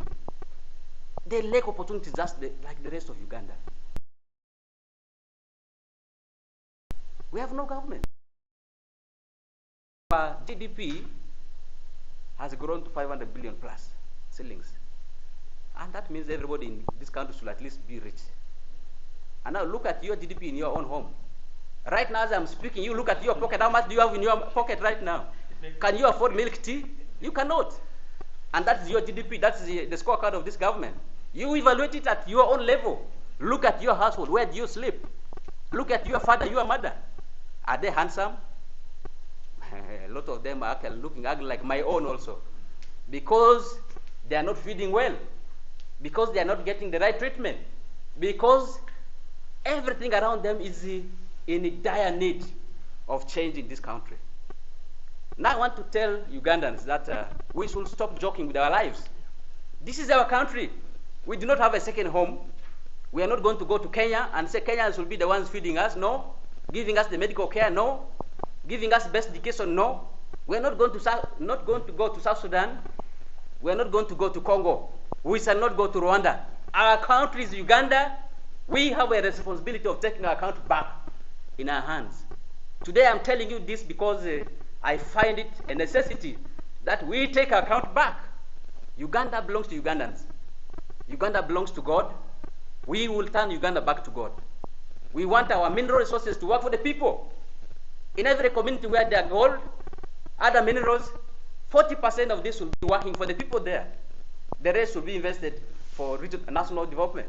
They lack opportunities just like the rest of Uganda. We have no government. Our GDP has grown to 500 billion plus shillings. And that means everybody in this country should at least be rich. And now look at your GDP in your own home. Right now as I'm speaking, you look at your pocket. How much do you have in your pocket right now? Can you afford milk tea? You cannot. And that's your GDP. That's the scorecard of this government. You evaluate it at your own level. Look at your household. Where do you sleep? Look at your father, your mother. Are they handsome? A lot of them are looking ugly like my own also. Because they are not feeding well. Because they are not getting the right treatment. Because everything around them is in dire need of change in this country. Now I want to tell Ugandans that we should stop joking with our lives. This is our country. We do not have a second home. We are not going to go to Kenya and say Kenyans will be the ones feeding us. No. Giving us the medical care. No. Giving us best education. No. We are not going to go to South Sudan. We are not going to go to Congo. We shall not go to Rwanda. Our country is Uganda. We have a responsibility of taking our country back in our hands. Today I'm telling you this because I find it a necessity that we take our country back. Uganda belongs to Ugandans. Uganda belongs to God. We will turn Uganda back to God. We want our mineral resources to work for the people. In every community where there are gold, other minerals, 40% of this will be working for the people there. The rest will be invested for regional, national development.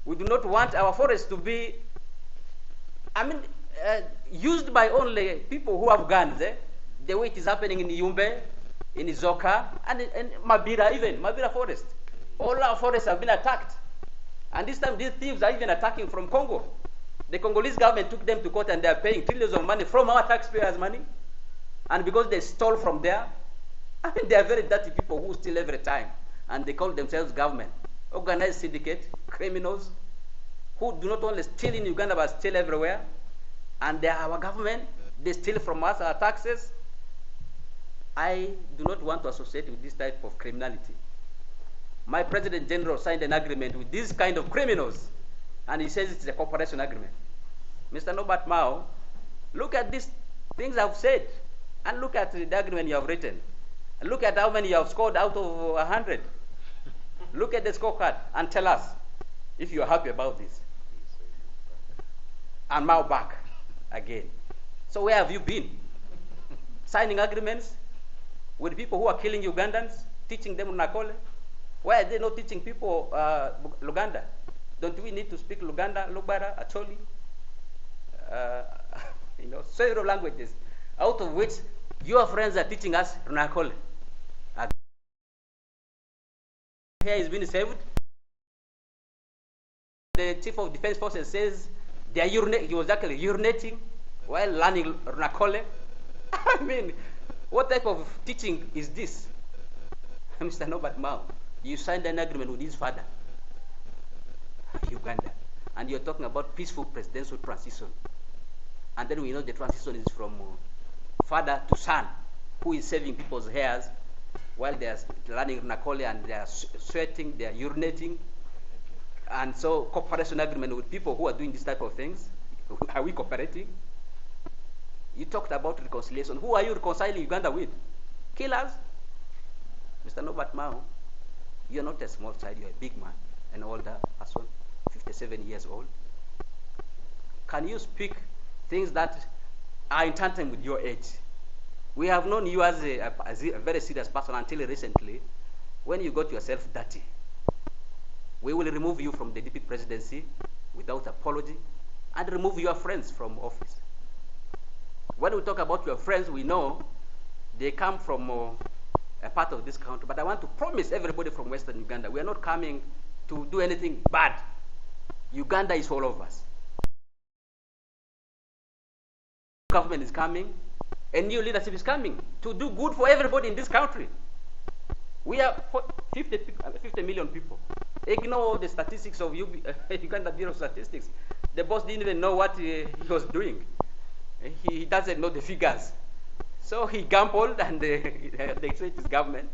We do not want our forests to be, used by only people who have guns. The way it is happening in Yumbe, in Izoka, and in Mabira even, Mabira forest. All our forests have been attacked. And this time these thieves are even attacking from Congo. The Congolese government took them to court and they are paying trillions of money from our taxpayers' money. And because they stole from there, they are very dirty people who steal every time. and they call themselves government. Organized syndicate, criminals, who do not only steal in Uganda but steal everywhere. And they are our government. They steal from us our taxes. I do not want to associate with this type of criminality. My President General signed an agreement with these kind of criminals, and he says it's a cooperation agreement. Mr. Norbert Mao, look at these things I've said, and look at the agreement you have written. And look at how many you have scored out of 100. Look at the scorecard and tell us if you are happy about this. And Mao back again. So where have you been? Signing agreements with people who are killing Ugandans, teaching them Nakole? Why are they not teaching people Luganda? Don't we need to speak Luganda, Lubara, Acholi? Several languages, out of which your friends are teaching us Runakole. Here is being saved. The Chief of Defense Forces says they are he was actually urinating while learning Runakole. I mean, what type of teaching is this? Mr. Norbert Mao, you signed an agreement with his father, Uganda, and you're talking about peaceful presidential transition. And then we know the transition is from father to son, who is saving people's hairs while they are learning Nakole and they are sweating, they are urinating. And so cooperation agreement with people who are doing this type of things. Are we cooperating? You talked about reconciliation. Who are you reconciling Uganda with? Killers? Mr. Norbert Mao, you're not a small child, you're a big man, an older person, 57 years old. Can you speak things that are in tandem with your age? We have known you as a very serious person until recently, when you got yourself dirty. We will remove you from the deputy presidency without apology and remove your friends from office. When we talk about your friends, we know they come from a part of this country, but I want to promise everybody from Western Uganda, we are not coming to do anything bad. Uganda is all of us. Government is coming, a new leadership is coming to do good for everybody in this country. We are 50 million people. Ignore the statistics of Uganda Bureau of Statistics. The boss didn't even know what he was doing. He doesn't know the figures. So he gambled and they said his government.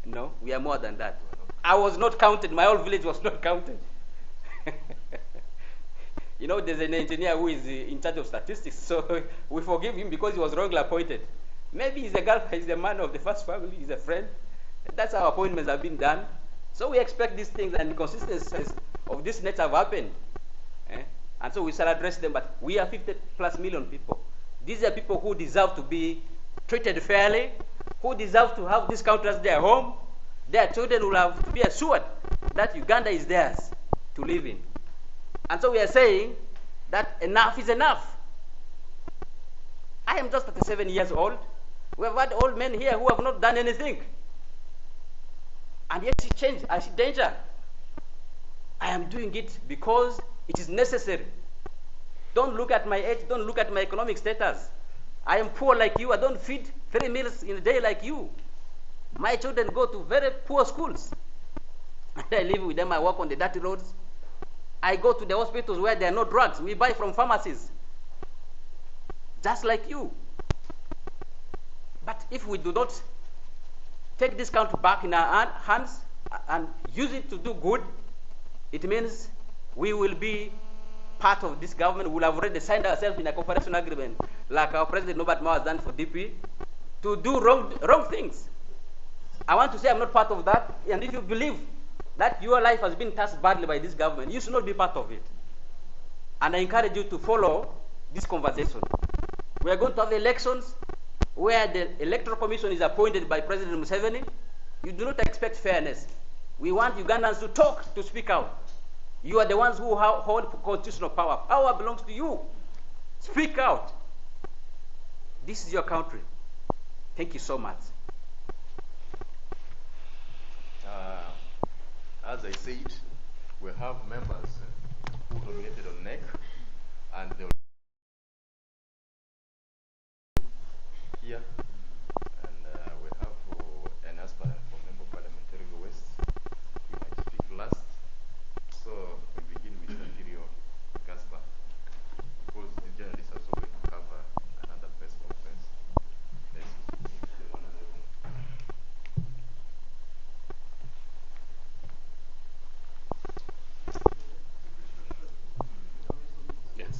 No, we are more than that. I was not counted. My whole village was not counted. There's an engineer who is in charge of statistics, so we forgive him because he was wrongly appointed. Maybe he's a man of the first family, he's a friend. That's how appointments have been done. So we expect these things, and inconsistencies of this nature have happened. And so we shall address them, but we are 50 plus million people. These are people who deserve to be treated fairly, who deserve to have this country as their home. Their children will have to be assured that Uganda is theirs to live in. And so we are saying that enough is enough. I am just 37 years old. We have had old men here who have not done anything. And yet I see change, I see danger. I am doing it because it is necessary. Don't look at my age, don't look at my economic status. I am poor like you, I don't feed 3 meals in a day like you. My children go to very poor schools. I live with them, I work on the dirty roads. I go to the hospitals where there are no drugs. We buy from pharmacies. Just like you. But if we do not take this country back in our hands and use it to do good, it means we will be part of this government. We will have already signed ourselves in a cooperation agreement, like our President Norbert Mao has done for DP, to do wrong things. I want to say I'm not part of that, and if you believe that your life has been touched badly by this government, you should not be part of it. And I encourage you to follow this conversation. We are going to have elections where the Electoral Commission is appointed by President Museveni. You do not expect fairness. We want Ugandans to talk, to speak out. You are the ones who hold constitutional power. Power belongs to you. Speak out. This is your country. Thank you so much. As I said, we have members who nominated on NEC, and they here, and we have an aspirant for Member of Parliament, West.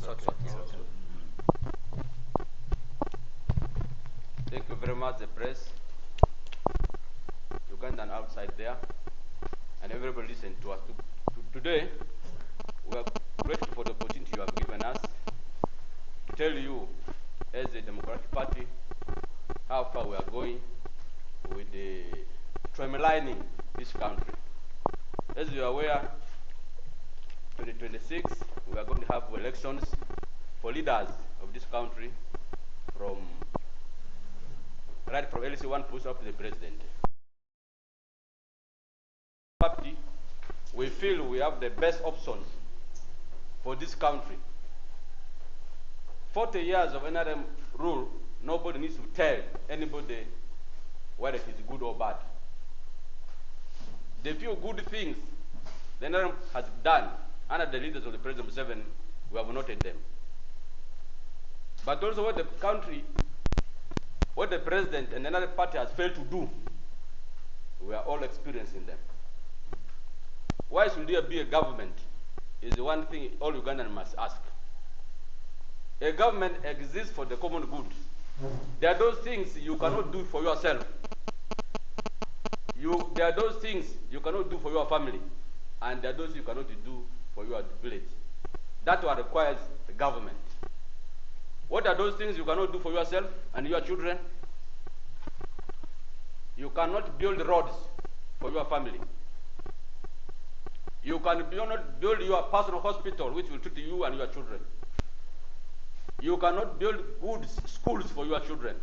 Thank you very much, the press, Ugandan outside there, and everybody listen to us. Today, we are grateful for the opportunity you have given us to tell you, as a Democratic Party, how far we are going with the streamlining this country. As you are aware, 2026, we are going to have elections for leaders of this country right from LC1 push up to the president. Party, we feel we have the best options for this country. 40 years of NRM rule, nobody needs to tell anybody whether it is good or bad. The few good things the NRM has done under the leaders of the President Museveni, we have noted them. But also what the country, what the President and another party has failed to do, we are all experiencing them. Why should there be a government is the one thing all Ugandans must ask. A government exists for the common good. There are those things you cannot do for yourself. There are those things you cannot do for your family, and there are those you cannot do for your village. That's what requires a government. What are those things you cannot do for yourself and your children? You cannot build roads for your family. You cannot build your personal hospital which will treat you and your children. You cannot build good schools for your children.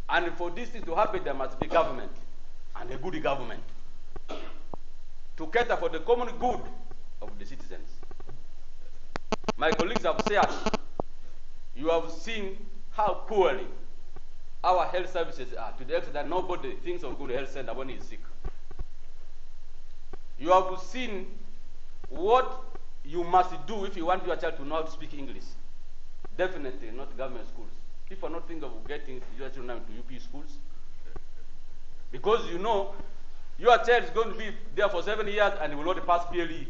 And for this thing to happen, there must be government, and a good government, to cater for the common good of the citizens. My colleagues have said, you have seen how poorly our health services are, to the extent that nobody thinks of going to a health center when he is sick. You have seen what you must do if you want your child to know how to speak English. Definitely not government schools. People are not thinking of getting your children to UP schools, because you know your child is going to be there for 7 years and he will not pass PLE,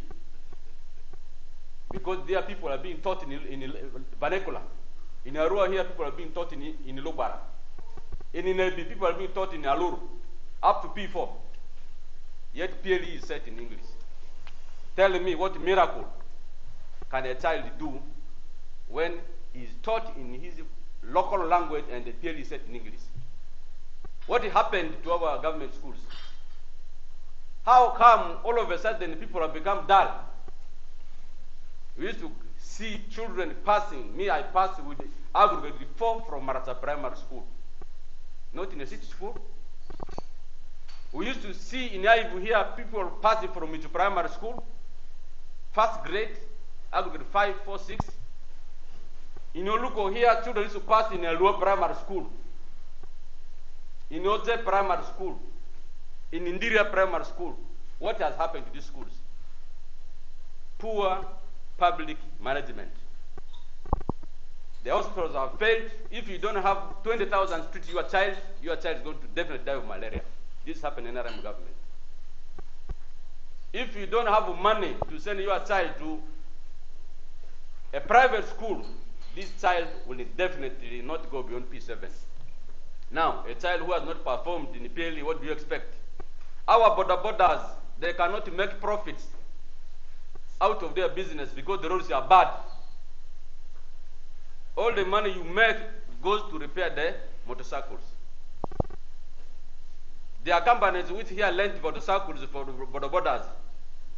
because there people are being taught in vernacular. In Arua here, people are being taught in Lobara. In Inebi, people are being taught in Aluru, up to P4. Yet PLE is set in English. Tell me what miracle can a child do when he is taught in his local language and the PLE is set in English? What happened to our government schools? How come all of a sudden people have become dull? We used to see children passing. Me, I passed with aggregate 4 from Marata Primary School, not in a city school. We used to see in Aibu here people passing from into primary school, first grade, aggregate 5, 4, 6. In Oluko here, children used to pass in a lower primary school, in Oze primary school, in Indiria primary school. What has happened to these schools? Poor public management. The hospitals have failed. If you don't have 20,000 to treat your child is going to definitely die of malaria. This happened in NRM government. If you don't have money to send your child to a private school, this child will definitely not go beyond P7. Now, a child who has not performed in the PLE, what do you expect? Our borders, they cannot make profits out of their business because the roads are bad. All the money you make goes to repair the motorcycles. There are companies which here lend motorcycles for the borders,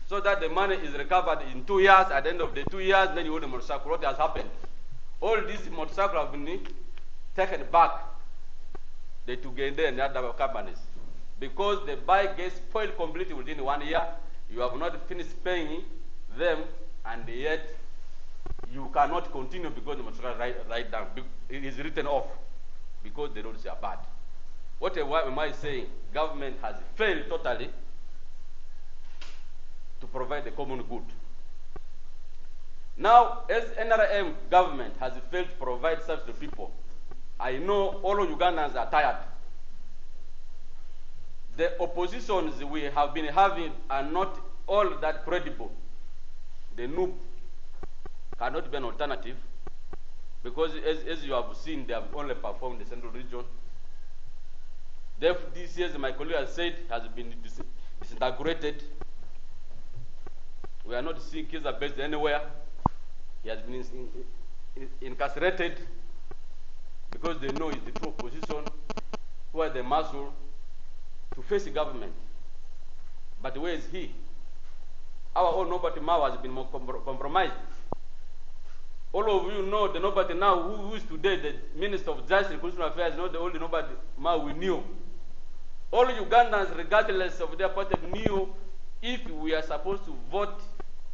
so that the money is recovered in 2 years. At the end of the 2 years, then you own the motorcycle. What has happened? All these motorcycles have been taken back. They took in there and the other companies, because the bike gets spoiled completely within 1 year. You have not finished paying them, and yet you cannot continue because the motorcycle right down. It is written off because the roads are bad. What am I saying? Government has failed totally to provide the common good. Now, as NRM government has failed to provide service to people, I know all Ugandans are tired. The oppositions we have been having are not all that credible. The NUP, cannot be an alternative, because as you have seen, they have only performed the central region. The FDC, as my colleague has said, has been disintegrated. We are not seeing Kizza based anywhere. He has been incarcerated because they know it's the true opposition who has the muscle to face the government. But where is he? Our own Nobody Mao has been more compromised. All of you know the Nobody now who is today the Minister of Justice and Constitutional Affairs, not the only Nobody Mao we knew. All Ugandans, regardless of their party, knew if we are supposed to vote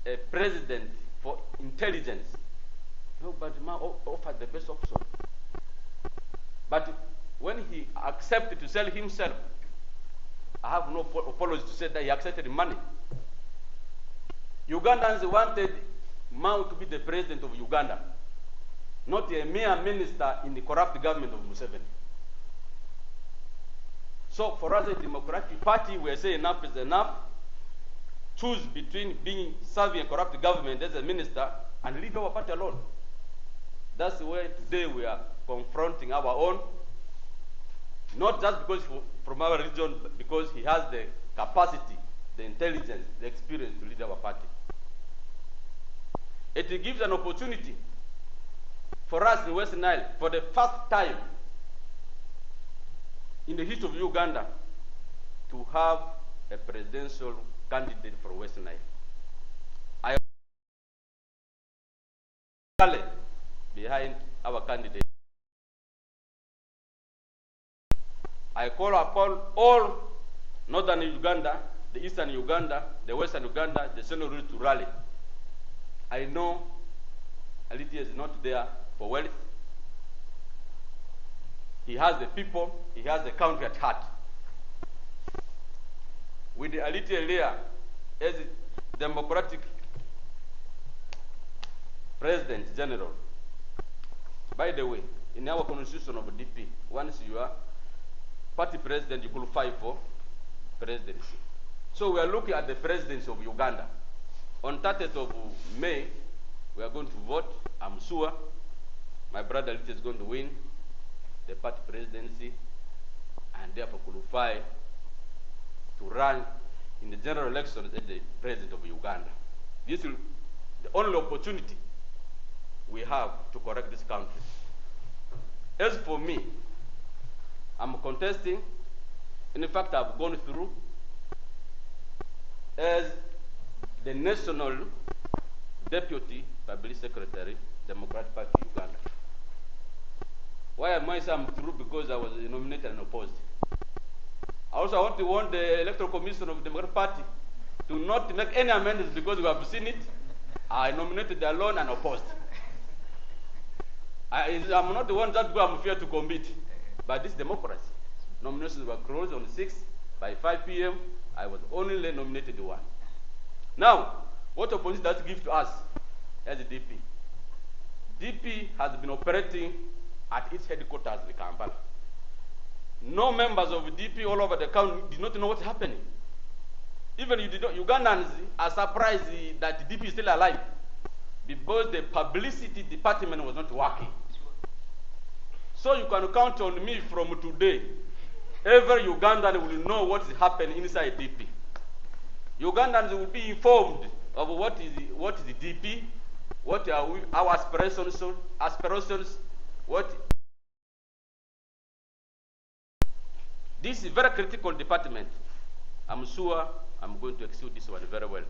a president for intelligence, Nobody Mao offered the best option. But when he accepted to sell himself, I have no apology to say that he accepted money. Ugandans wanted Mao to be the president of Uganda, not a mere minister in the corrupt government of Museveni. So for us, a Democratic Party, we say enough is enough. Choose between serving a corrupt government as a minister and leave our party alone. That's where today we are confronting our own, not just because from our region, but because he has the capacity, the intelligence, the experience to lead our party. It gives an opportunity for us in West Nile, for the first time in the history of Uganda, to have a presidential candidate for West Nile. I rally behind our candidate. I call upon all northern Uganda, the eastern Uganda, the western Uganda, the central region to rally. I know Aliti is not there for wealth. He has the people, he has the country at heart. With the Aliti Elia as Democratic President General. By the way, in our constitution of DP, once you are party president, you qualify for presidency. So we are looking at the presidency of Uganda. On 30th of May, we are going to vote. I'm sure my brother Aliti is going to win the party presidency and therefore qualify to run in the general elections as the president of Uganda. This is the only opportunity we have to correct this country. As for me, I'm contesting. In fact, I've gone through as the National Deputy Public Secretary, Democratic Party Uganda. Why am I saying I'm through? Because I was nominated and opposed. I also want to warn the Electoral Commission of the Democratic Party to not make any amendments because we have seen it. I nominated alone and opposed. I'm not the one just because I'm fear to commit, but this democracy. Nominations were closed on the 6th. By 5 p.m., I was only nominated one. Now, what opposition does it give to us as a DP? DP has been operating at its headquarters in Kampala. No members of DP all over the country did not know what's happening. Even Ugandans are surprised that DP is still alive because the publicity department was not working. So you can count on me from today. Every Ugandan will know what is happening inside DP. Ugandans will be informed of what is the DP, what are our aspirations, what. This is a very critical department. I'm sure I'm going to execute this one very well.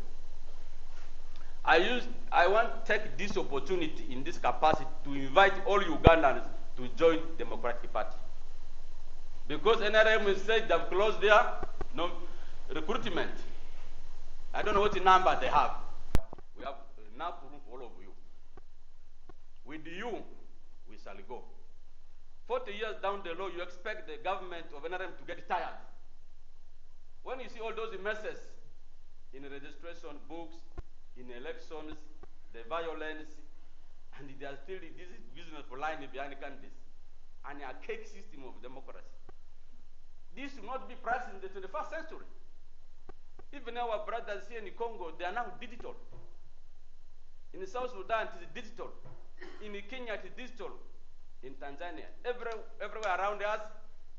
I want to take this opportunity in this capacity to invite all Ugandans to join the Democratic Party. Because NRM said they've closed their recruitment. I don't know what number they have. We have enough room for all of you. With you, we shall go. 40 years down the road, you expect the government of NRM to get tired. When you see all those messes in registration books, in elections, the violence, and they are still in this business for lying behind candidates, and a cake system of democracy. This will not be practiced in the 21st century. Even our brothers here in Congo, they are now digital. In South Sudan, it is digital. In Kenya, it is digital. In Tanzania, everywhere around us,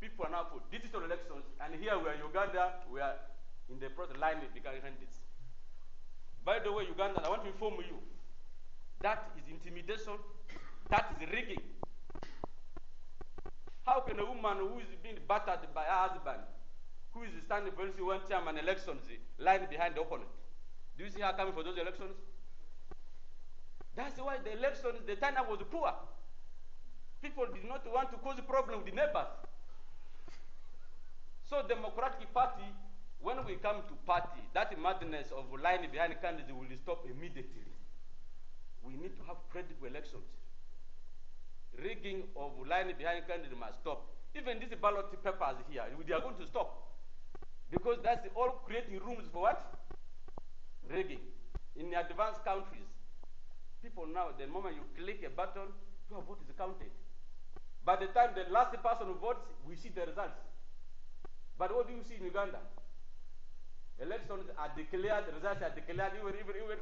people are now for digital elections. And here we are in Uganda, we are in the process line becoming candidates. By the way, Uganda, I want to inform you, that is intimidation, that is rigging. How can a woman who is being battered by her husband, who is standing for one term and elections, line behind the opponent? Do you see her coming for those elections? That's why the elections, the turnout was poor. People did not want to cause a problem with the neighbors. So Democratic Party, when we come to party, that madness of line behind candidates will stop immediately. We need to have credible elections. Rigging of line behind candidates must stop. Even these ballot papers here, they are going to stop. Because that's all creating rooms for what? Rigging. In the advanced countries, people now, the moment you click a button, your vote is counted. By the time the last person who votes, we see the results. But what do you see in Uganda? Elections are declared, results are declared, even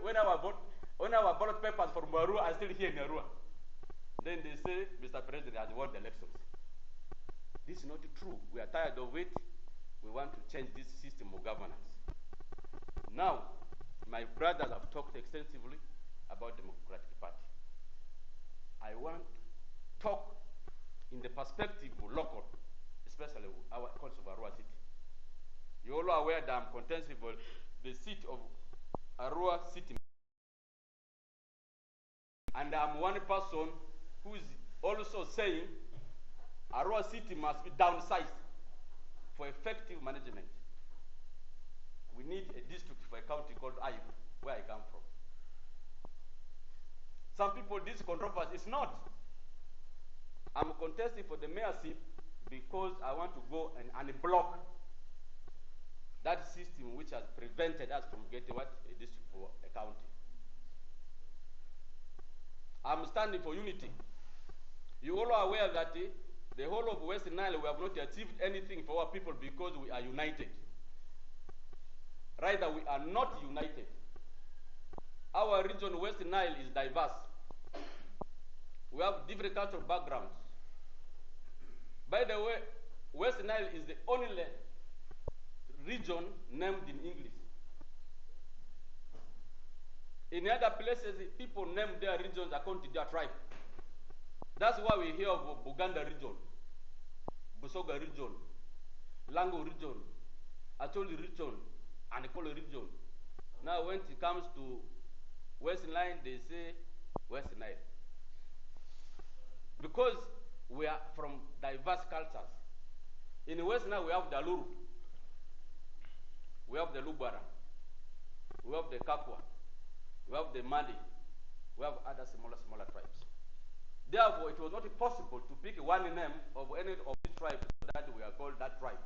when our ballot papers from Arua are still here in Arua. Then they say, Mr. President has won the elections. This is not true. We are tired of it. We want to change this system of governance. Now, my brothers have talked extensively about the Democratic Party. I want to talk in the perspective of local, especially our cause of Arua City. You're all aware that I'm contesting for the seat of Arua City. And I'm one person who is also saying Arua City must be downsized for effective management. We need a district for a county called Arua, where I come from. Some people, this controversy is not. I'm contesting for the mayorship because I want to go and block that system which has prevented us from getting what? A district for a county. I'm standing for unity. You all are aware that the whole of West Nile, we have not achieved anything for our people because we are united. Rather, we are not united. Our region, West Nile, is diverse. We have different cultural backgrounds. By the way, West Nile is the only region named in English. In other places, people name their regions according to their tribe. That's why we hear of Buganda region, Busoga region, Lango region, Acholi region, and Kolo region. Now when it comes to West Nile, they say West Nile. Because we are from diverse cultures. In West Nile, we have the Aluru, we have the Lubara, we have the Kakwa, we have the Mali, we have other smaller tribes. Therefore, it was not possible to pick one name of any of these tribes so that we are called that tribe,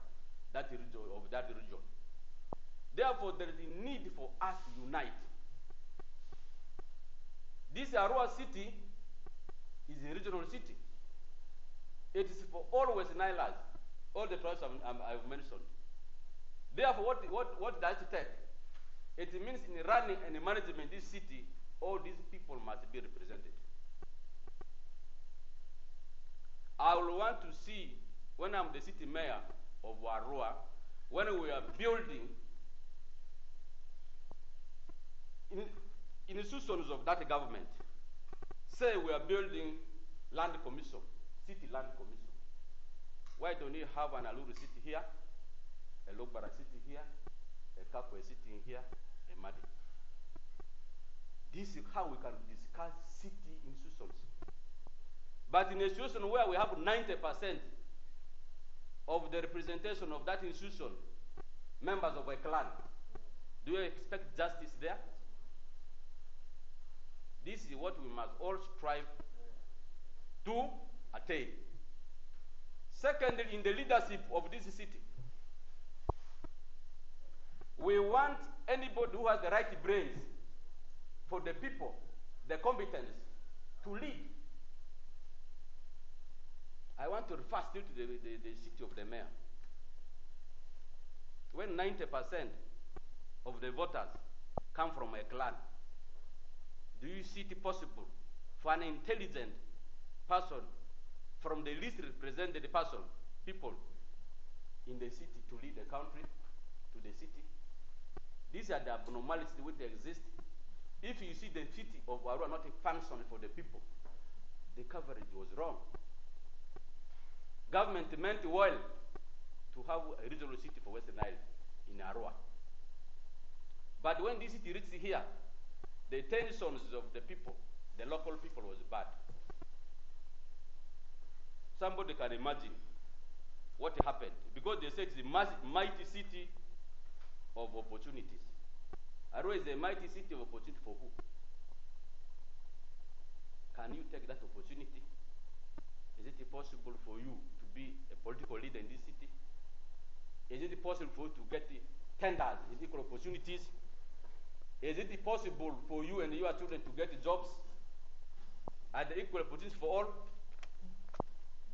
that region of that region. Therefore, there is a need for us to unite. This Arua city is a regional city. It is for all West Nilers, all the tribes I've mentioned. Therefore, what does it take? It means in running and managing this city, all these people must be represented. I will want to see, when I'm the city mayor of Arua, when we are building institutions of that government, say we are building land commission, city land commission. Why don't you have an Aluru city here, a Lobara city here, a Kakwe city here, a Madi? This is how we can discuss city institutions. But in a situation where we have 90% of the representation of that institution, members of a clan, do you expect justice there? This is what we must all strive to attain. Secondly, in the leadership of this city, we want anybody who has the right brains for the people, the competence, to lead. I want to refer still to the city of the mayor. When 90% of the voters come from a clan, do you see it possible for an intelligent person from the least represented people in the city to lead the country, to the city? These are the abnormalities which exist. If you see the city of Arua not functioning for the people, the coverage was wrong. Government meant well to have a regional city for Western Nile in Arua. But when this city reached here, the tensions of the people, the local people, was bad. Somebody can imagine what happened, because they said it's a mighty city of opportunities. Arua is a mighty city of opportunity for who? Can you take that opportunity? Is it possible for you to be a political leader in this city? Is it possible for you to get tenders in equal opportunities? Is it possible for you and your children to get jobs at the equal opportunities for all?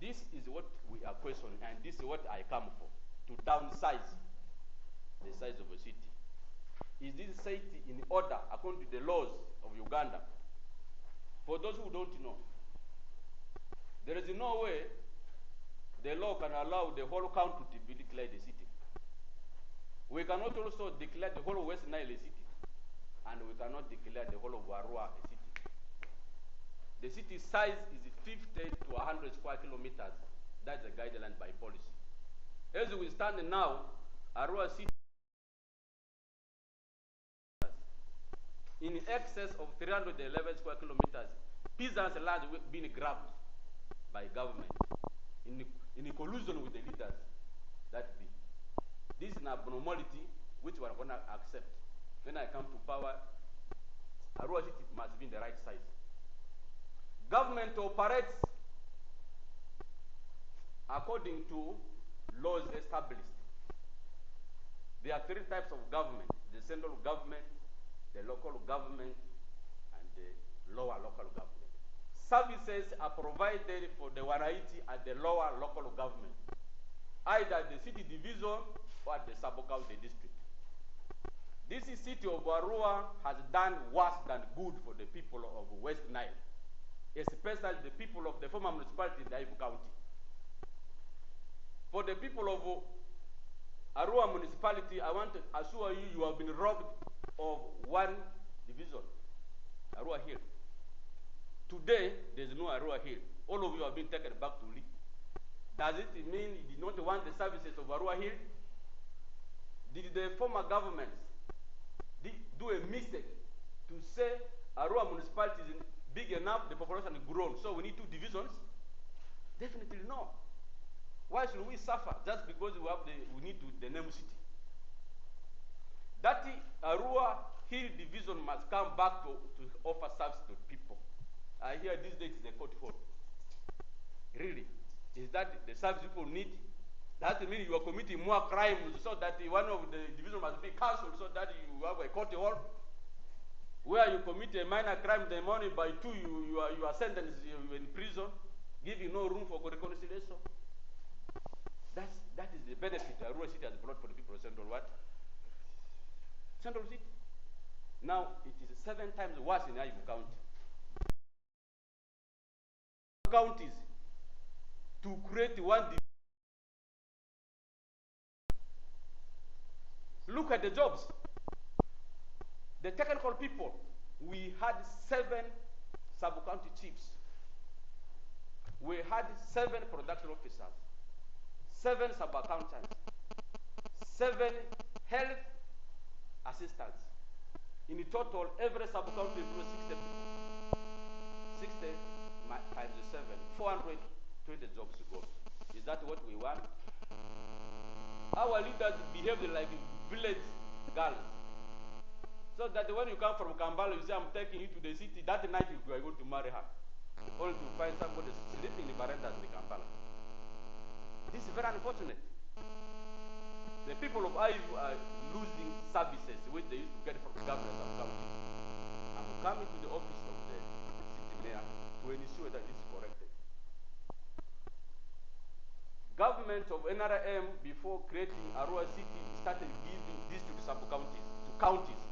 This is what we are questioning, and this is what I come for, to downsize the size of a city. Is this city in order according to the laws of Uganda? For those who don't know, there is no way the law can allow the whole country to be declared a city. We cannot also declare the whole of West Nile a city, and we cannot declare the whole of Arua a city. The city size is 50 to 100 square kilometers. That's the guideline by policy. As we stand now, Arua city in excess of 311 square kilometers, peasants' land being grabbed by government in collusion with the leaders that be. This is an abnormality which we are going to accept. When I come to power, Arua city must be in the right size. Government operates according to laws established. There are three types of government: the central government, the local government, and the lower local government. Services are provided for the Wanaiti at the lower local government, either the city division or the sub-county district. This city of Arua has done worse than good for the people of West Nile, especially the people of the former municipality in Daivu County. For the people of Arua municipality, I want to assure you, you have been robbed of one division, Arua Hill. Today, there is no Arua Hill. All of you have been taken back to Lee. Does it mean you did not want the services of Arua Hill? Did the former governments do a mistake to say Arua municipality is big enough, the population has grown, so we need two divisions? Definitely no. Why should we suffer just because we need the name city? That Arua Hill division must come back to offer service to people. I hear these days is a court hall. Really? Is that the service people need? That means you are committing more crimes, so that one of the division must be cancelled, so that you have a court hall? Where you commit a minor crime, the morning by 2 you are sentenced in prison, giving no room for reconciliation. That is the benefit Arua City has brought for the people of Central what? Central City. Now it is 7 times worse in Daivu County. Counties to create one division. Look at the jobs. The technical people, we had 7 sub-county chiefs. We had 7 production officers, 7 sub-accountants, 7 health assistants. In total, every sub-county employs 60 people. 60 times 7, 420 jobs to go. Is that what we want? Our leaders behave like village girls. So that when you come from Kampala, you say, I'm taking you to the city, that night you are going to marry her. Only to find somebody sleeping in the verandas in Kampala. This is very unfortunate. The people of Ivu are losing services which they used to get from the government of county. I'm coming to the office of the city mayor to ensure that this is corrected. Government of NRM, before creating Arua City, started giving district sub-counties to counties.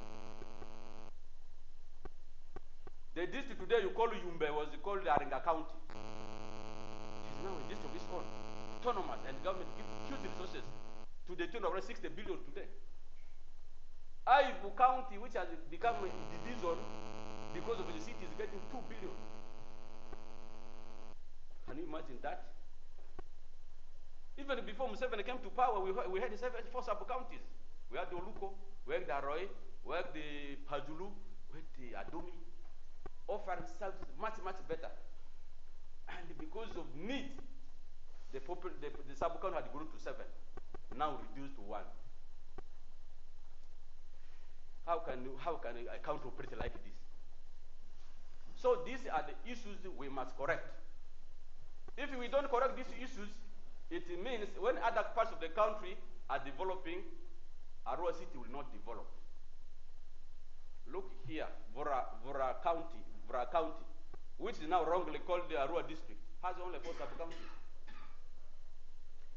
The district today you call Yumbe was called Aringa County. It is now a district of its own, autonomous, and government gives huge resources to the tune of around 60 billion today. Aivu County, which has become a division because of the city, is getting 2 billion. Can you imagine that? Even before Museveni came to power, we had 4 sub-counties. We had the Oluko, we had the Aroi, we had the Pajulu, we had the Adomi, offering services much, much better. And because of need, the sub-county had grown to 7, now reduced to 1. How can a country operate like this? So these are the issues we must correct. If we don't correct these issues, it means when other parts of the country are developing, Arua City will not develop. Look here, Vura County, which is now wrongly called the Arua district, has only 4 sub-counties.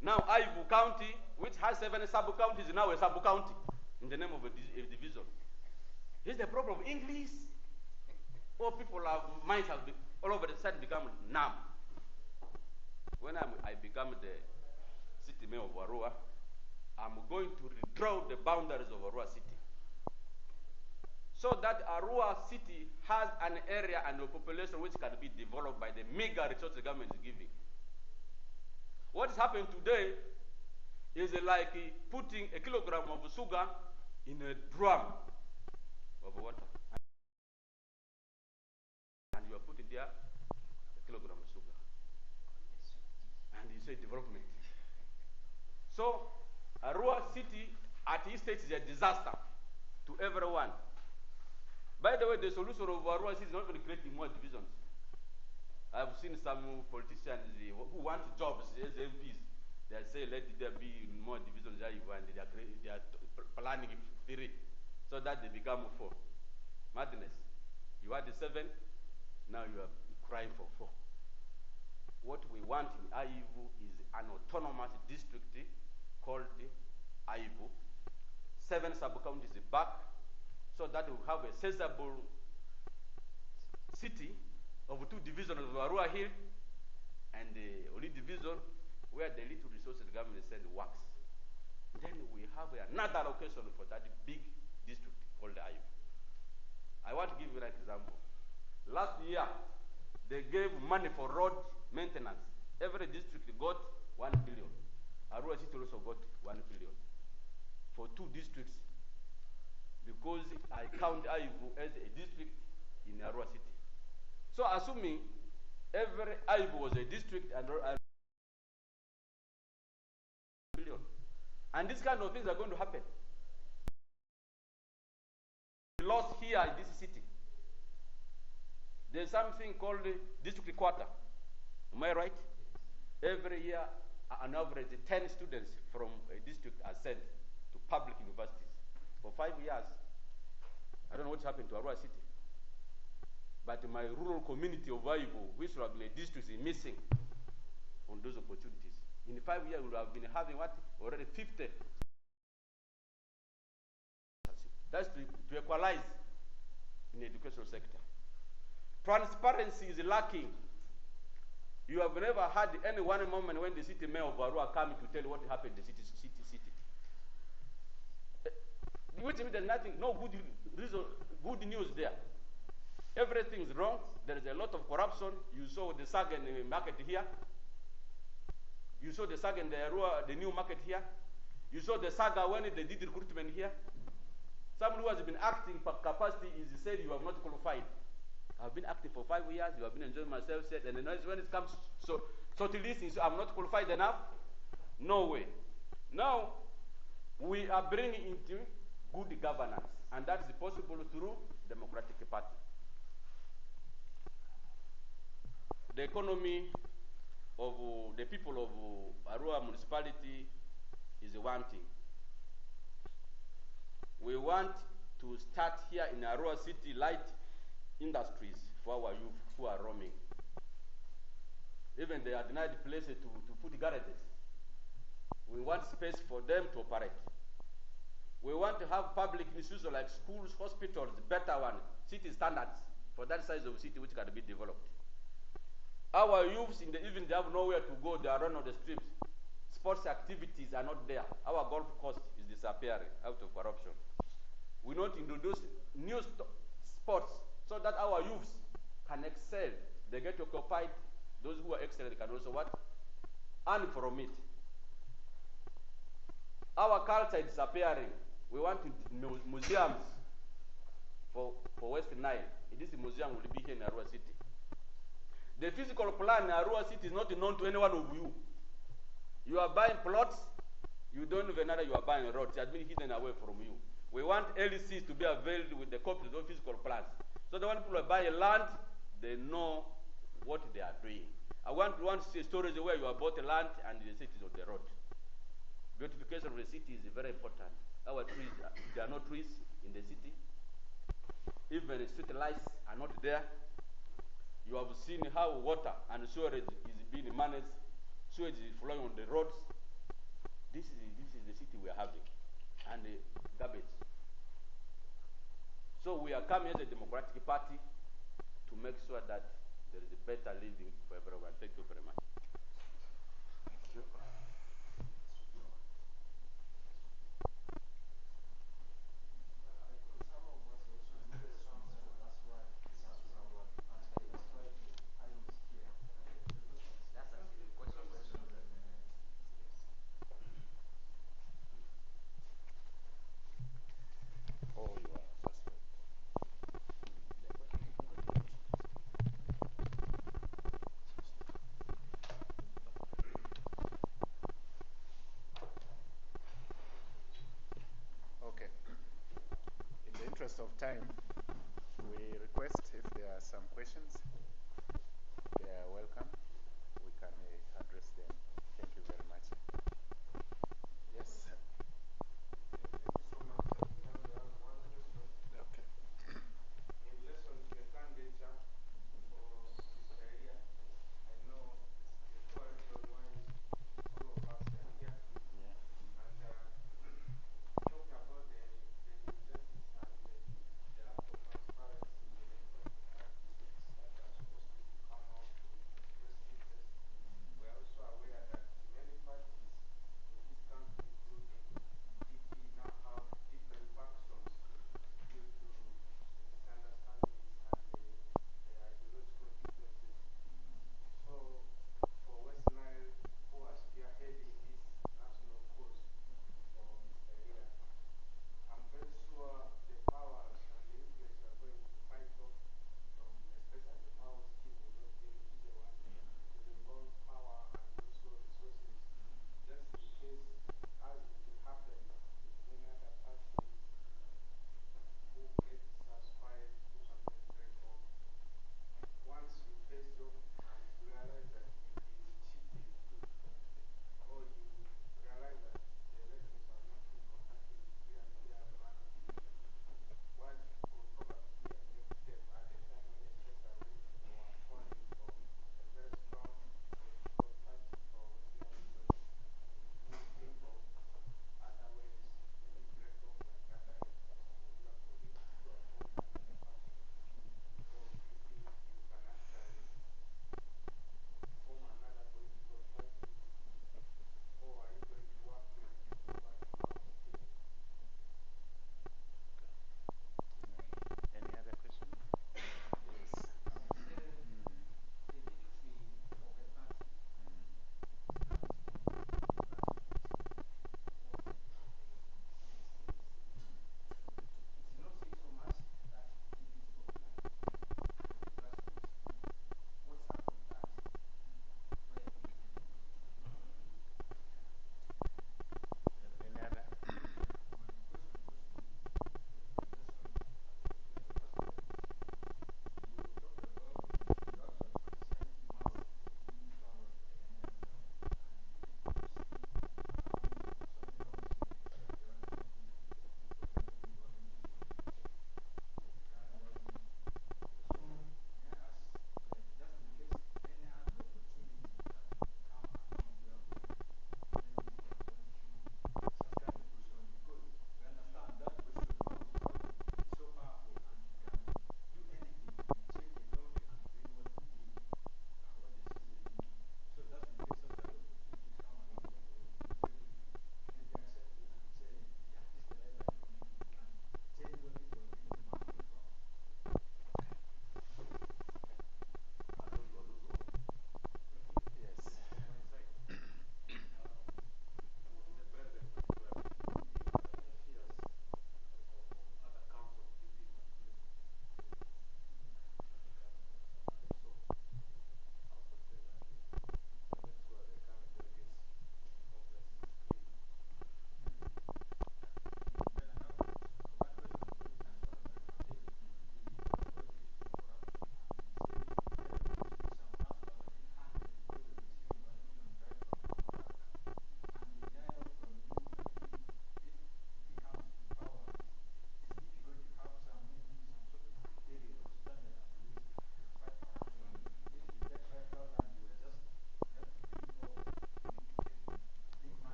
Now Aivu County, which has 7 sub-counties, is now a sub-county in the name of a division. Here's the problem of English. All people have minds have all over the side become numb. When I become the city mayor of Arua, I'm going to redraw the boundaries of Arua City, so that Arua City has an area and a population which can be developed by the meager resources the government is giving. What is happening today is like putting a kilogram of sugar in a drum of water. And you are putting there a kilogram of sugar. And you say development. So, Arua City at its state is a disaster to everyone. By the way, the solution of Arua City is not going to create more divisions. I've seen some politicians who want jobs as MPs. They say let there be more divisions, and they are planning 3, so that they become 4. Madness. You had the 7, now you are crying for 4. What we want in Aivu is an autonomous district called Aivu. 7 sub-counties back, so that we have a sensible city of 2 divisions of Arua Hill and the Oli division, where the little resources the government send works. Then we have another location for that big district called Aivu. I want to give you an example. Last year, they gave money for road maintenance. Every district got 1 billion. Arua City also got 1 billion for 2 districts, because I count Aivu as a district in Arua City. So assuming every Aivu was a district and billion, and these kind of things are going to happen. We lost here in this city. There's something called the district quarter. Am I right? Every year, on average, 10 students from a district are sent to public universities. For 5 years, I don't know what's happened to Arua City. But my rural community of Aivu, which would have been a district, is missing on those opportunities. In 5 years, we would have been having what? Already 50. That's to equalize in the educational sector. Transparency is lacking. You have never had any one moment when the city mayor of Arua came to tell you what happened in the city. Which means there's nothing, no good reason, good news there. Everything is wrong. There is a lot of corruption. You saw the Sagan market here. You saw the Sagan, the new market here. You saw the saga when they did recruitment here. Someone who has been acting for capacity is said you have not qualified. I've been acting for 5 years. You have been enjoying myself. Said, and then when it comes to this, I'm not qualified enough. No way. Now we are bringing into good governance, and that is possible through Democratic Party. The economy of the people of Arua municipality is one thing. We want to start here in Arua City light industries for our youth who are roaming. Even they are denied places to put garages. We want space for them to operate. We want to have public institutions like schools, hospitals, better ones, city standards, for that size of city which can be developed. Our youths in the evening, they have nowhere to go. They are run on the streets. Sports activities are not there. Our golf course is disappearing out of corruption. We not introduce new sports so that our youths can excel. They get occupied. Those who are excellent can also what? Earn from it. Our culture is disappearing. We want museums for Westnile. This museum will be here in Arua City. The physical plan in Arua City is not known to any one of you. You are buying plots, you don't even know that you are buying roads. It has been hidden away from you. We want LCs to be available with the copies of physical plans. So that when people are buying land, they know what they are doing. I want to see stories where you have bought the land and the city is on the road. Beautification of the city is very important. Our trees, there are no trees in the city. Even the street lights are not there. You have seen how water and sewage is being managed. Sewage is flowing on the roads. This is the city we are having. And the garbage. So we are coming as a democratic party to make sure that there is a better living for everyone. Thank you very much. Thank you. Oh, you are suspect. Okay. In the interest of time, we request if there are some questions, they are welcome. We can address them. Thank you very much. Yes. Okay. In relation to the candidature for this area, I know the poor reason why all of us are here. Yeah. And talking about the injustice and the lack of transparency in the districts that are supposed to come out to express interest, we are also aware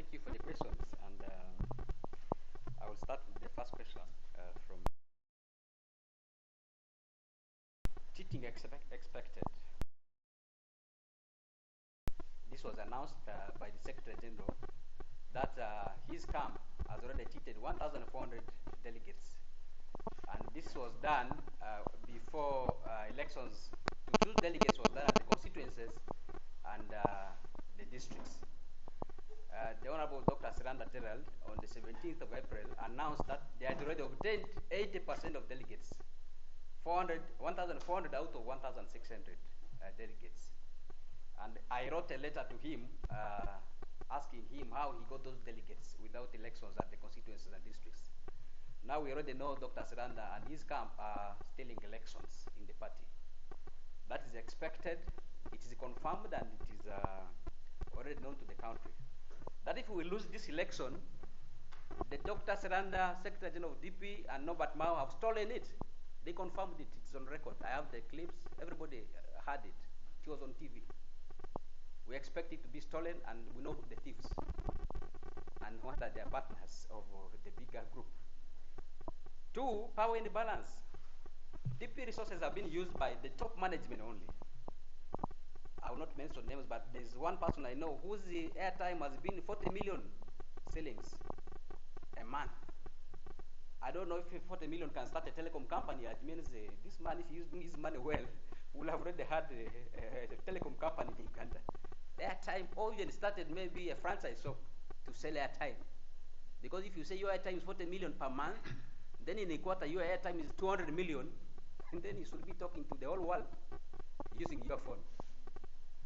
thank you for the questions. And I will start with the first question from cheating expected. This was announced by the Secretary General that his camp has already cheated 1,400 delegates. And this was done before elections to choose delegates was done at the constituencies and the districts. The Honorable Dr. Siranda Gerald on the 17th of April announced that they had already obtained 80% of delegates, 1,400 out of 1,600 delegates. And I wrote a letter to him asking him how he got those delegates without elections at the constituencies and districts. Now we already know Dr. Siranda and his camp are stealing elections in the party. That is expected, it is confirmed, and it is already known to the country. That if we lose this election, the Dr. Siranda, Secretary General of DP, and Norbert Mao have stolen it. They confirmed it, it's on record. I have the clips, everybody heard it. It was on TV. We expect it to be stolen, and we know the thieves and what are their partners of the bigger group. 2, power in the balance. DP resources have been used by the top management only. I will not mention names, but there's one person I know whose airtime has been 40 million shillings a month. I don't know if 40 million can start a telecom company. It means this man, if he's using his money well, will have already had a telecom company in Uganda. Airtime, or even started maybe a franchise shop to sell airtime. Because if you say your airtime is 40 million per month, then in a quarter your airtime is 200 million, and then you should be talking to the whole world using your phone.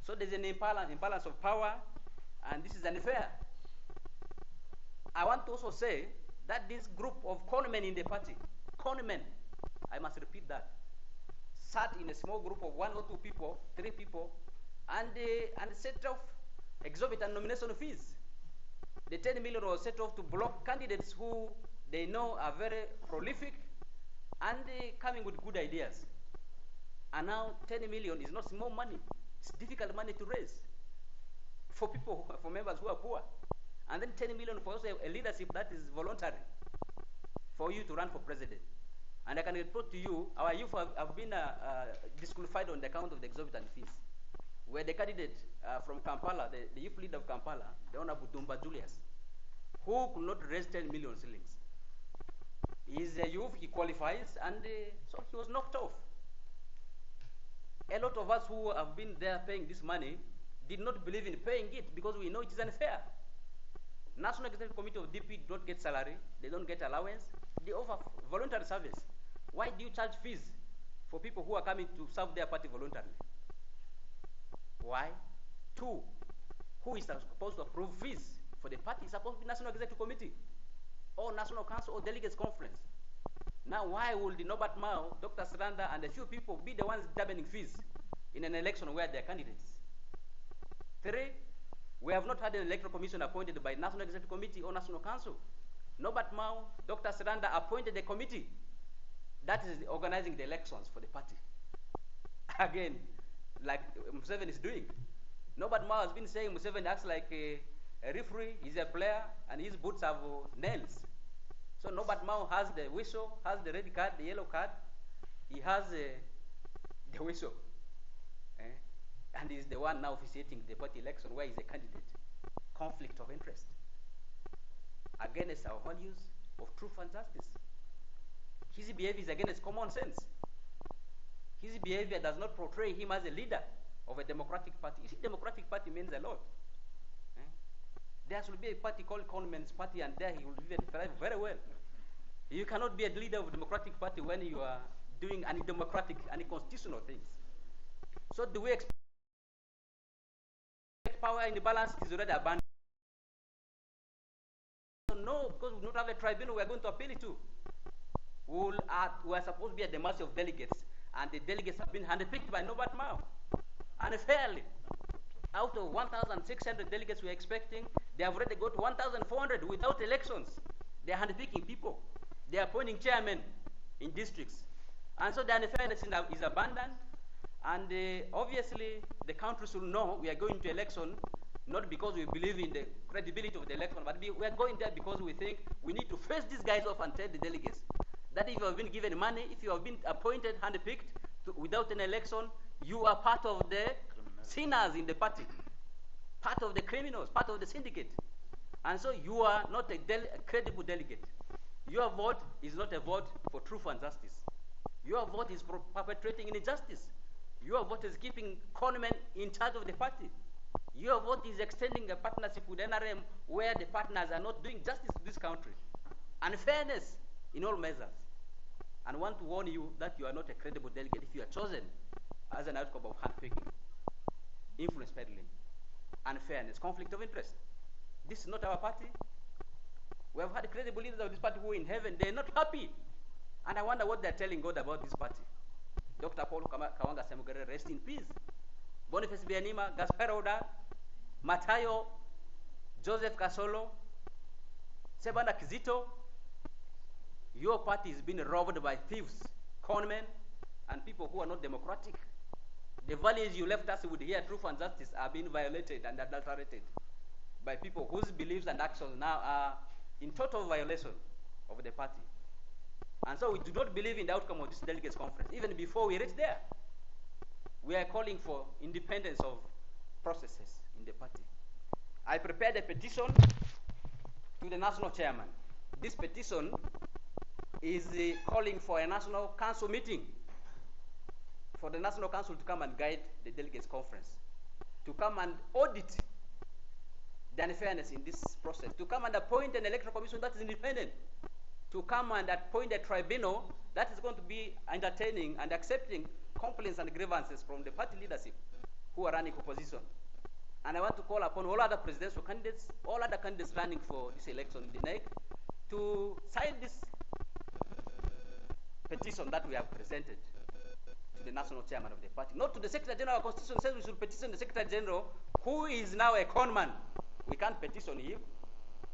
So there's an imbalance of power, and this is unfair. I want to also say that this group of conmen in the party, conmen, I must repeat that, sat in a small group of 1 or 2 people, 3 people, and set off exorbitant nomination fees. The 10 million was set off to block candidates who they know are very prolific and coming with good ideas. And now 10 million is not small money. It's difficult money to raise for people, for members who are poor. And then 10 million for also a leadership that is voluntary for you to run for president. And I can report to you, our youth have been disqualified on the account of the exorbitant fees. Where the candidate from Kampala, the youth leader of Kampala, the Honorable Dumba Julius, who could not raise 10 million shillings. He's a youth, he qualifies, and so he was knocked off. A lot of us who have been there paying this money did not believe in paying it because we know it is unfair. National Executive Committee of DP do not get salary, they don't get allowance, they offer voluntary service. Why do you charge fees for people who are coming to serve their party voluntarily? Why? 2, who is supposed to approve fees for the party? It's supposed to be National Executive Committee or National Council or Delegates Conference. Now, why will the Norbert Mao, Dr. Siranda, and a few people be the ones determining fees in an election where they are candidates? 3, we have not had an electoral commission appointed by National Executive Committee or National Council. Norbert Mao, Dr. Siranda appointed a committee that is organizing the elections for the party. Again, like Museveni is doing. Norbert Mao has been saying Museveni acts like a referee, he's a player, and his boots have nails. So Norbert Mao has the whistle, has the red card, the yellow card. He has the whistle. And he's the one now officiating the party election where he's a candidate. Conflict of interest. Against our values of truth and justice. His behavior is against common sense. His behavior does not portray him as a leader of a democratic party. You see, democratic party means a lot. There should be a party called Conman's Party, and there he will even thrive very well. You cannot be a leader of a democratic party when you are doing undemocratic, unconstitutional things. So do we expect power in the balance is already abandoned? No, because we do not have a tribunal we are going to appeal it to. We are supposed to be at the mercy of delegates, and the delegates have been handpicked by Norbert Mao unfairly. Out of 1,600 delegates we are expecting, they have already got 1,400 without elections. They are handpicking people. They are appointing chairmen in districts. And so the unfairness is abandoned. And obviously, the country should know we are going to election not because we believe in the credibility of the election, but we are going there because we think we need to face these guys off and tell the delegates that if you have been given money, if you have been appointed, handpicked without an election, you are part of the sinners in the party, part of the criminals, part of the syndicate. And so you are not a credible delegate. Your vote is not a vote for truth and justice. Your vote is for perpetrating injustice. Your vote is keeping conmen in charge of the party. Your vote is extending a partnership with NRM where the partners are not doing justice to this country. And fairness in all measures. And I want to warn you that you are not a credible delegate if you are chosen as an outcome of handpicking, influence peddling, unfairness, conflict of interest. This is not our party. We have had credible leaders of this party who are in heaven. They're not happy. And I wonder what they're telling God about this party. Dr. Paul Kawanga Semugere, rest in peace. Boniface Bianima, Gaspar Oda, Matayo, Joseph Kasolo, Sebana Kizito. Your party is being robbed by thieves, conmen, and people who are not democratic. The values you left us with here, truth and justice, are being violated and adulterated by people whose beliefs and actions now are in total violation of the party. And so we do not believe in the outcome of this delegates conference. Even before we reach there, we are calling for independence of processes in the party. I prepared a petition to the national chairman. This petition is calling for a national council meeting, for the national council to come and guide the delegates conference, to come and audit the unfairness in this process, to come and appoint an electoral commission that is independent, to come and appoint a tribunal that is going to be entertaining and accepting complaints and grievances from the party leadership who are running opposition. And I want to call upon all other presidential candidates, all other candidates running for this election in the NEC, to sign this petition that we have presented to the national chairman of the party, not to the Secretary General. Our Constitution says we should petition the Secretary General, who is now a con man. We can't petition him.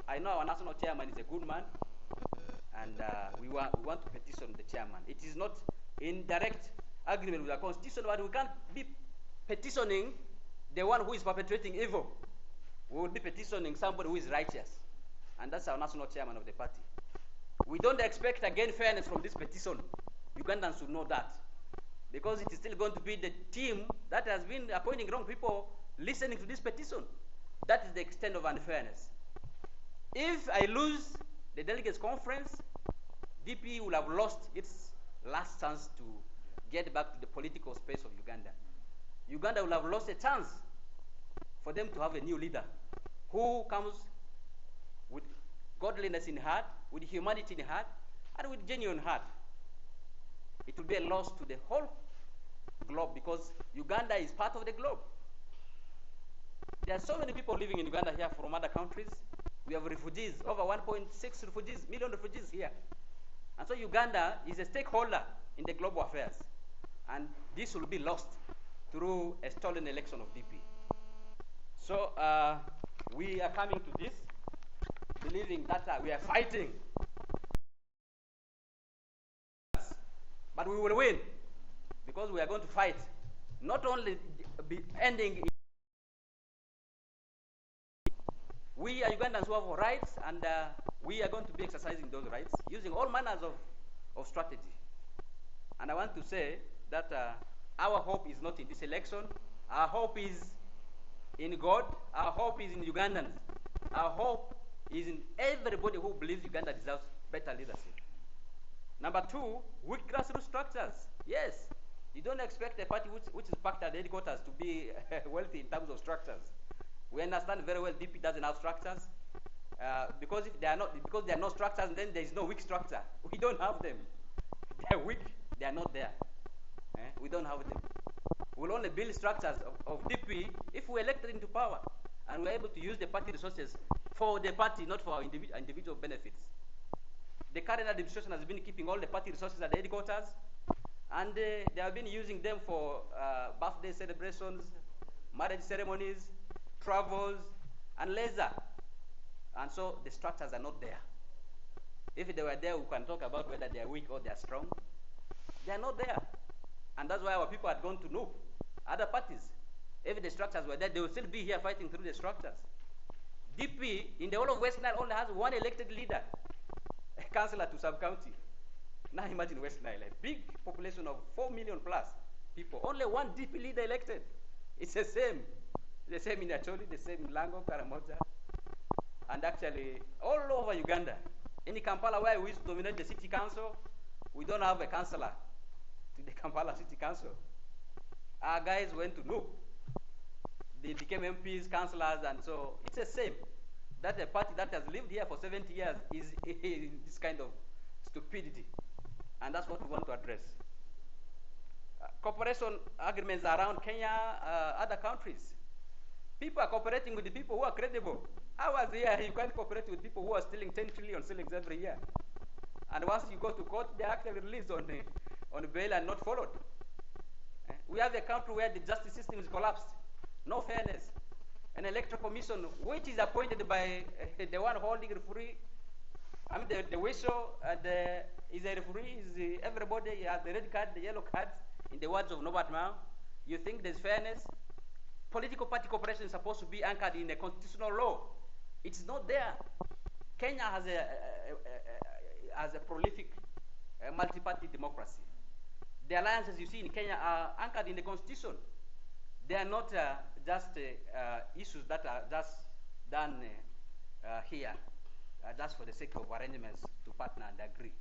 I know our national chairman is a good man, and we want to petition the chairman. It is not in direct agreement with our Constitution, but we can't be petitioning the one who is perpetrating evil. We will be petitioning somebody who is righteous, and that's our national chairman of the party. We don't expect again fairness from this petition. Ugandans should know that, because it is still going to be the team that has been appointing wrong people listening to this petition. That is the extent of unfairness. If I lose the delegates conference, DP will have lost its last chance to get back to the political space of Uganda. Uganda will have lost a chance for them to have a new leader who comes with godliness in heart, with humanity in heart, and with genuine heart. It will be a loss to the whole globe, because Uganda is part of the globe. There are so many people living in Uganda here from other countries. We have refugees, over 1.6 million refugees here. And so Uganda is a stakeholder in the global affairs. And this will be lost through a stolen election of DP. So we are coming to this, believing that we are fighting. But we will win, because we are going to fight, not only ending. We are Ugandans who have rights, and we are going to be exercising those rights using all manners of strategy. And I want to say that our hope is not in this election. Our hope is in God. Our hope is in Ugandans. Our hope is in everybody who believes Uganda deserves better leadership. Number two, weak grassroots structures. Yes, you don't expect a party which is packed at headquarters to be wealthy in terms of structures. We understand very well DP doesn't have structures, because if they are not, because there are no structures, then there is no weak structure. We don't have them. They are weak. They are not there. We don't have them. We'll only build structures of DP if we elected into power, and we're able to use the party resources for the party, not for our individual benefits. The current administration has been keeping all the party resources at the headquarters, and they have been using them for birthday celebrations, marriage ceremonies, travels, and leisure. And so the structures are not there. If they were there, we can talk about whether they are weak or they are strong. They are not there. And that's why our people had gone to NUP, other parties. If the structures were there, they would still be here fighting through the structures. DP in the whole of West Nile only has one elected leader, a councillor to sub-county. Now imagine West Nile, a big population of 4 million plus people, only one DP leader elected. It's the same in Acholi, the same in Lango, Karamoja, and actually all over Uganda. In Kampala, where we used to dominate the city council, we don't have a councillor to the Kampala city council. Our guys went to Nuuk. They became MPs, councillors, and so it's the same. That a party that has lived here for 70 years is this kind of stupidity. And that's what we want to address. Cooperation agreements around Kenya, other countries. People are cooperating with the people who are credible. I was here, you can't cooperate with people who are stealing 10 trillion shillings every year. And once you go to court, they are actually released on bail and not followed. We have a country where the justice system is collapsed. No fairness. An electoral commission, which is appointed by the one holding referee, I mean the whistle, is a referee, is everybody has the red card, the yellow cards, in the words of Norbert Mao. You think there's fairness? Political party cooperation is supposed to be anchored in a constitutional law. It's not there. Kenya has a prolific multi-party democracy. The alliances you see in Kenya are anchored in the constitution. They are not just issues that are just done here, just for the sake of arrangements to partner and agree.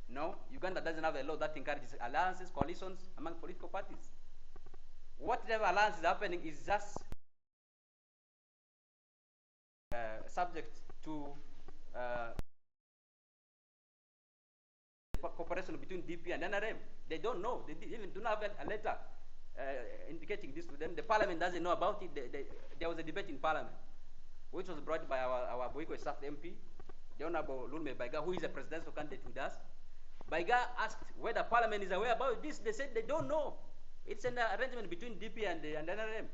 No, Uganda doesn't have a law that encourages alliances, coalitions among political parties. Whatever alliance is happening is just subject to cooperation between DP and NRM. They don't know. They even do not have a letter indicating this to them. The parliament doesn't know about it. There was a debate in parliament, which was brought by our Boiko South MP, the Honorable Lulme Baiga, who is a presidential candidate with us. Baiga asked whether parliament is aware about this. They said they don't know. It's an arrangement between DP and NRM.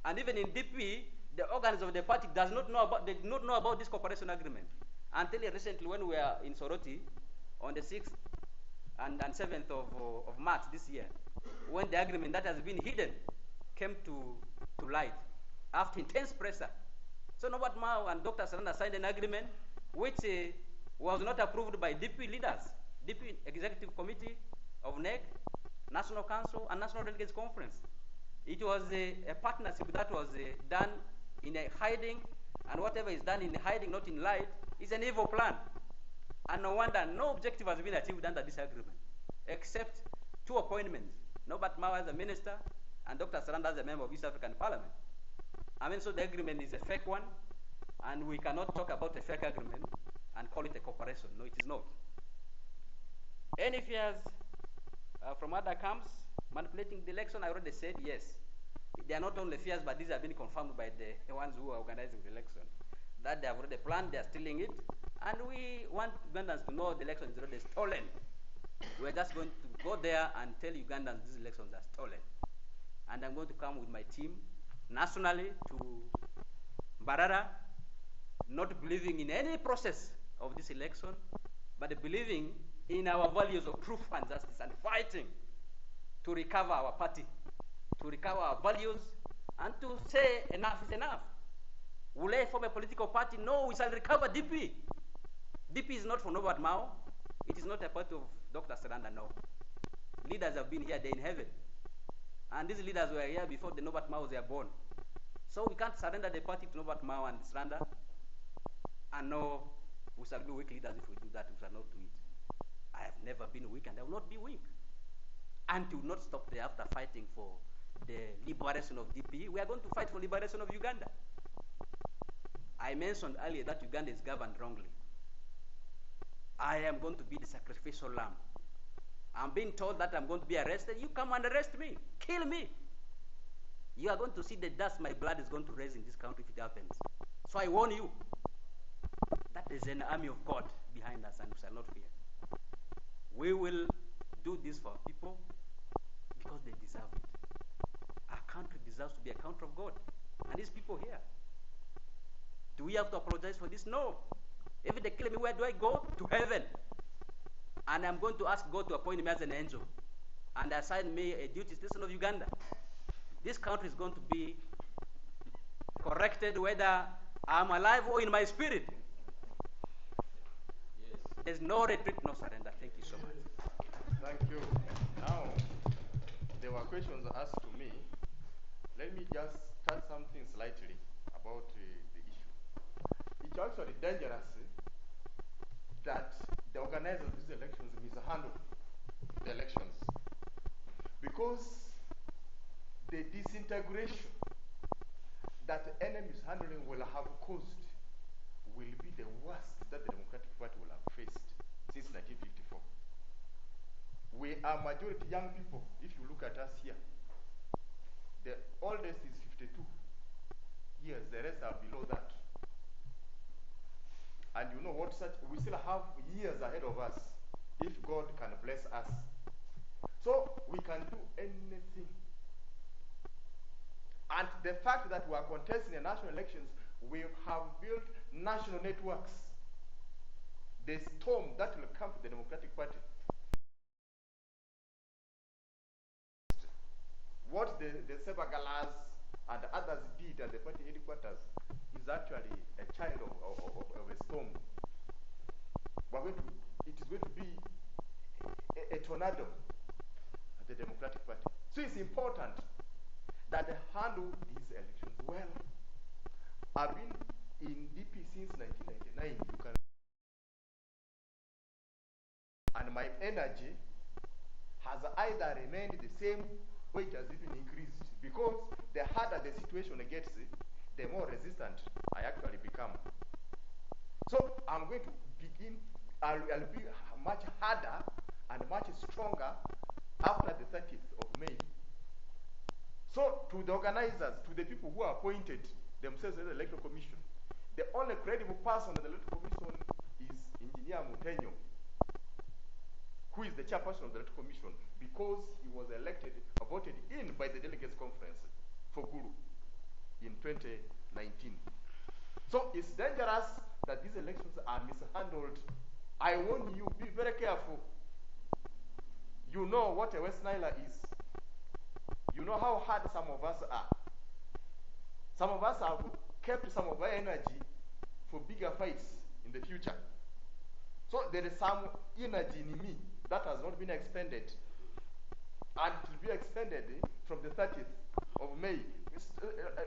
And even in DP, the organs of the party they do not know about this cooperation agreement. Until recently, when we were in Soroti on the 6th and 7th of March this year, when the agreement that has been hidden came to light after intense pressure. So Norbert Mao and Dr. Saranda signed an agreement which was not approved by DP leaders, DP Executive Committee of NEC, National Council, and National Delegates Conference. It was a partnership that was done in a hiding, and whatever is done in hiding, not in light, is an evil plan. And no wonder no objective has been achieved under this agreement, except 2 appointments. Norbert Mao as a minister, and Dr. Saranda as a member of East African Parliament. I mean, so the agreement is a fake one, and we cannot talk about a fake agreement and call it a cooperation. No, it is not. Any fears from other camps manipulating the election? I already said yes. They are not only fears, but these have been confirmed by the ones who are organizing the election. That they have already planned, they are stealing it, and we want Ugandans to know the election is already stolen. We're just going to go there and tell Ugandans these elections are stolen. And I'm going to come with my team nationally to Mbarara, not believing in any process of this election, but believing in our values of truth and justice and fighting to recover our party, to recover our values, and to say enough is enough. Will I form a political party? No, we shall recover DP. DP is not for Norbert Mao. It is not a part of Dr. Saranda, no. Leaders have been here, they're in heaven. And these leaders were here before the Norbert Maos were born. So we can't surrender the party to Norbert Mao and Saranda. And no, we shall be weak leaders if we do that, we shall not do it. I have never been weak and I will not be weak. And to not stop there after fighting for the liberation of DP, we are going to fight for liberation of Uganda. I mentioned earlier that Uganda is governed wrongly. I am going to be the sacrificial lamb. I'm being told that I'm going to be arrested. You come and arrest me. Kill me. You are going to see the dust my blood is going to raise in this country if it happens. So I warn you, that is an army of God behind us and we shall not fear. We will do this for people because they deserve it. Our country deserves to be a country of God. And these people here, do we have to apologize for this? No. If they kill me, where do I go? To heaven. And I'm going to ask God to appoint me as an angel and assign me a duty station of Uganda. this country is going to be corrected whether I'm alive or in my spirit. Yes. There's no retreat, no surrender. Thank you so much. Thank you. Now, there were questions asked to me. Let me just touch something slightly about the issue. It's actually dangerous that the organizers of these elections mishandle the elections, because the disintegration that the enemy's handling will have caused will be the worst that the Democratic Party will have faced since 1954. We are majority young people. If you look at us here, the oldest is 52 years, the rest are below that. And you know what, we still have years ahead of us if God can bless us. So we can do anything. And the fact that we are contesting the national elections, we have built national networks. The storm that will come to the Democratic Party. What the Sebagalas and others did at the party headquarters is actually a child of a storm. It is going to be a tornado at the Democratic Party. So it's important that they handle these elections well. I've been in DP since 1999. You can, and my energy has either remained the same or it has even increased, because the harder the situation gets, the more resistant I actually become. So I'm going to begin, I'll be much harder and much stronger after the 30th of May. So to the organizers, to the people who appointed themselves as the Electoral Commission, the only credible person in the Electoral Commission is Engineer Mutenyo, who is the chairperson of the Electoral Commission, because he was elected, voted in by the Delegates Conference for Guru in 2019. So it's dangerous that these elections are mishandled. I warn you, be very careful. You know what a Westnile is. You know how hard some of us are. Some of us have kept some of our energy for bigger fights in the future. So there is some energy in me that has not been expended. And it will be expended from the 30th of May.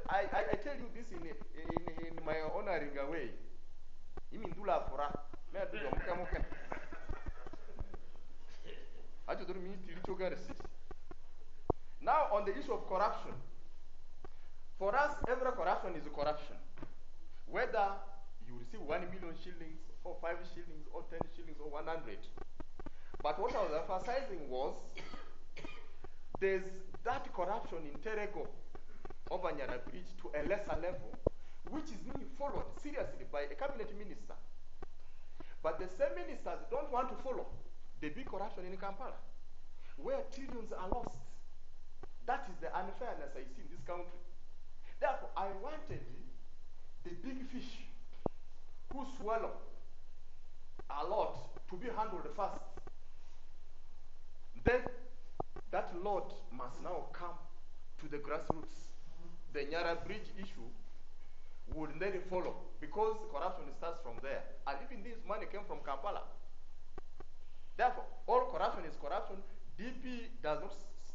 I tell you this in my honoring way. Imindula fura. Now on the issue of corruption. For us, every corruption is a corruption. Whether you receive 1 million shillings, or 5 shillings, or 10 shillings, or 100. But what I was emphasizing was, there's that corruption in Terego over Nyara Bridge to a lesser level, which is being followed seriously by a cabinet minister. But the same ministers don't want to follow the big corruption in Kampala, where trillions are lost. That is the unfairness I see in this country. Therefore, I wanted the big fish who swallow a lot to be handled first. Then that load must now come to the grassroots. The Nyara Bridge issue would then follow, because corruption starts from there. And even this money came from Kampala. Therefore, all corruption is corruption. DP does not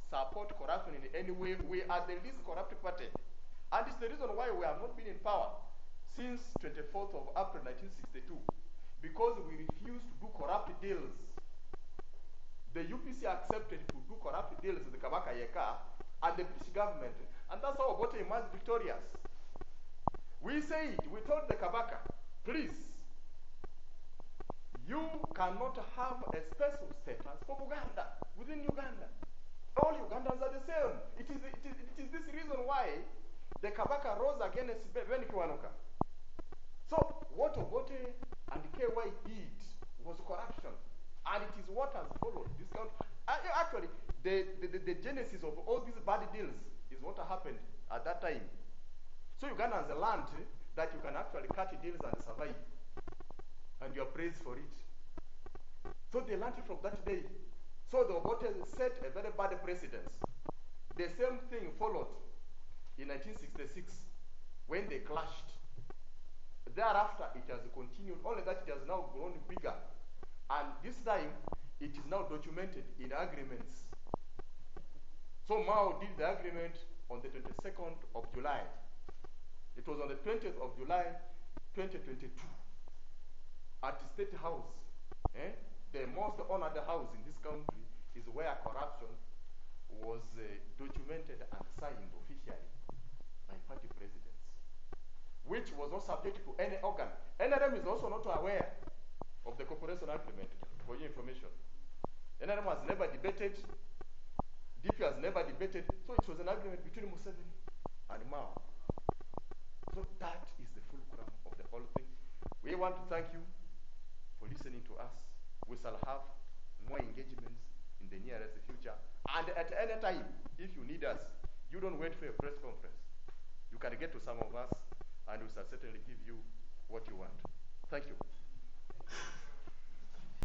support corruption in any way. We are the least corrupt party. And it's the reason why we have not been in power since 24th of April 1962. Because we refused to do corrupt deals. The UPC accepted to do corrupt deals with the Kabaka Yeka and the British government. And that's how Obote emerged victorious. We said, we told the Kabaka, please, you cannot have a special status for Uganda, within Uganda. All Ugandans are the same. It is this reason why the Kabaka rose against Ben Kiwanuka. So what Obote and KY did was corruption. And it is what has followed this country. Actually, the genesis of all these bad deals is what happened at that time. So Ugandans learned that you can actually cut deals and survive. And you are praised for it. So they learned it from that day. So the Obote set a very bad precedence. The same thing followed in 1966 when they clashed. Thereafter, it has continued, only that it has now grown bigger. And this time, it is now documented in agreements. So Mao did the agreement on the 22nd of July. It was on the 20th of July, 2022, at the State House. The most honored house in this country is where corruption was documented and signed officially by party presidents, which was not subject to any organ. NRM is also not aware of the cooperation agreement, for your information. NRM has never debated, DP has never debated, so it was an agreement between Museveni and Mao. So that is the fulcrum of the whole thing. We want to thank you for listening to us. We shall have more engagements in the nearest future. And at any time, if you need us, you don't wait for a press conference. You can get to some of us, and we shall certainly give you what you want. Thank you.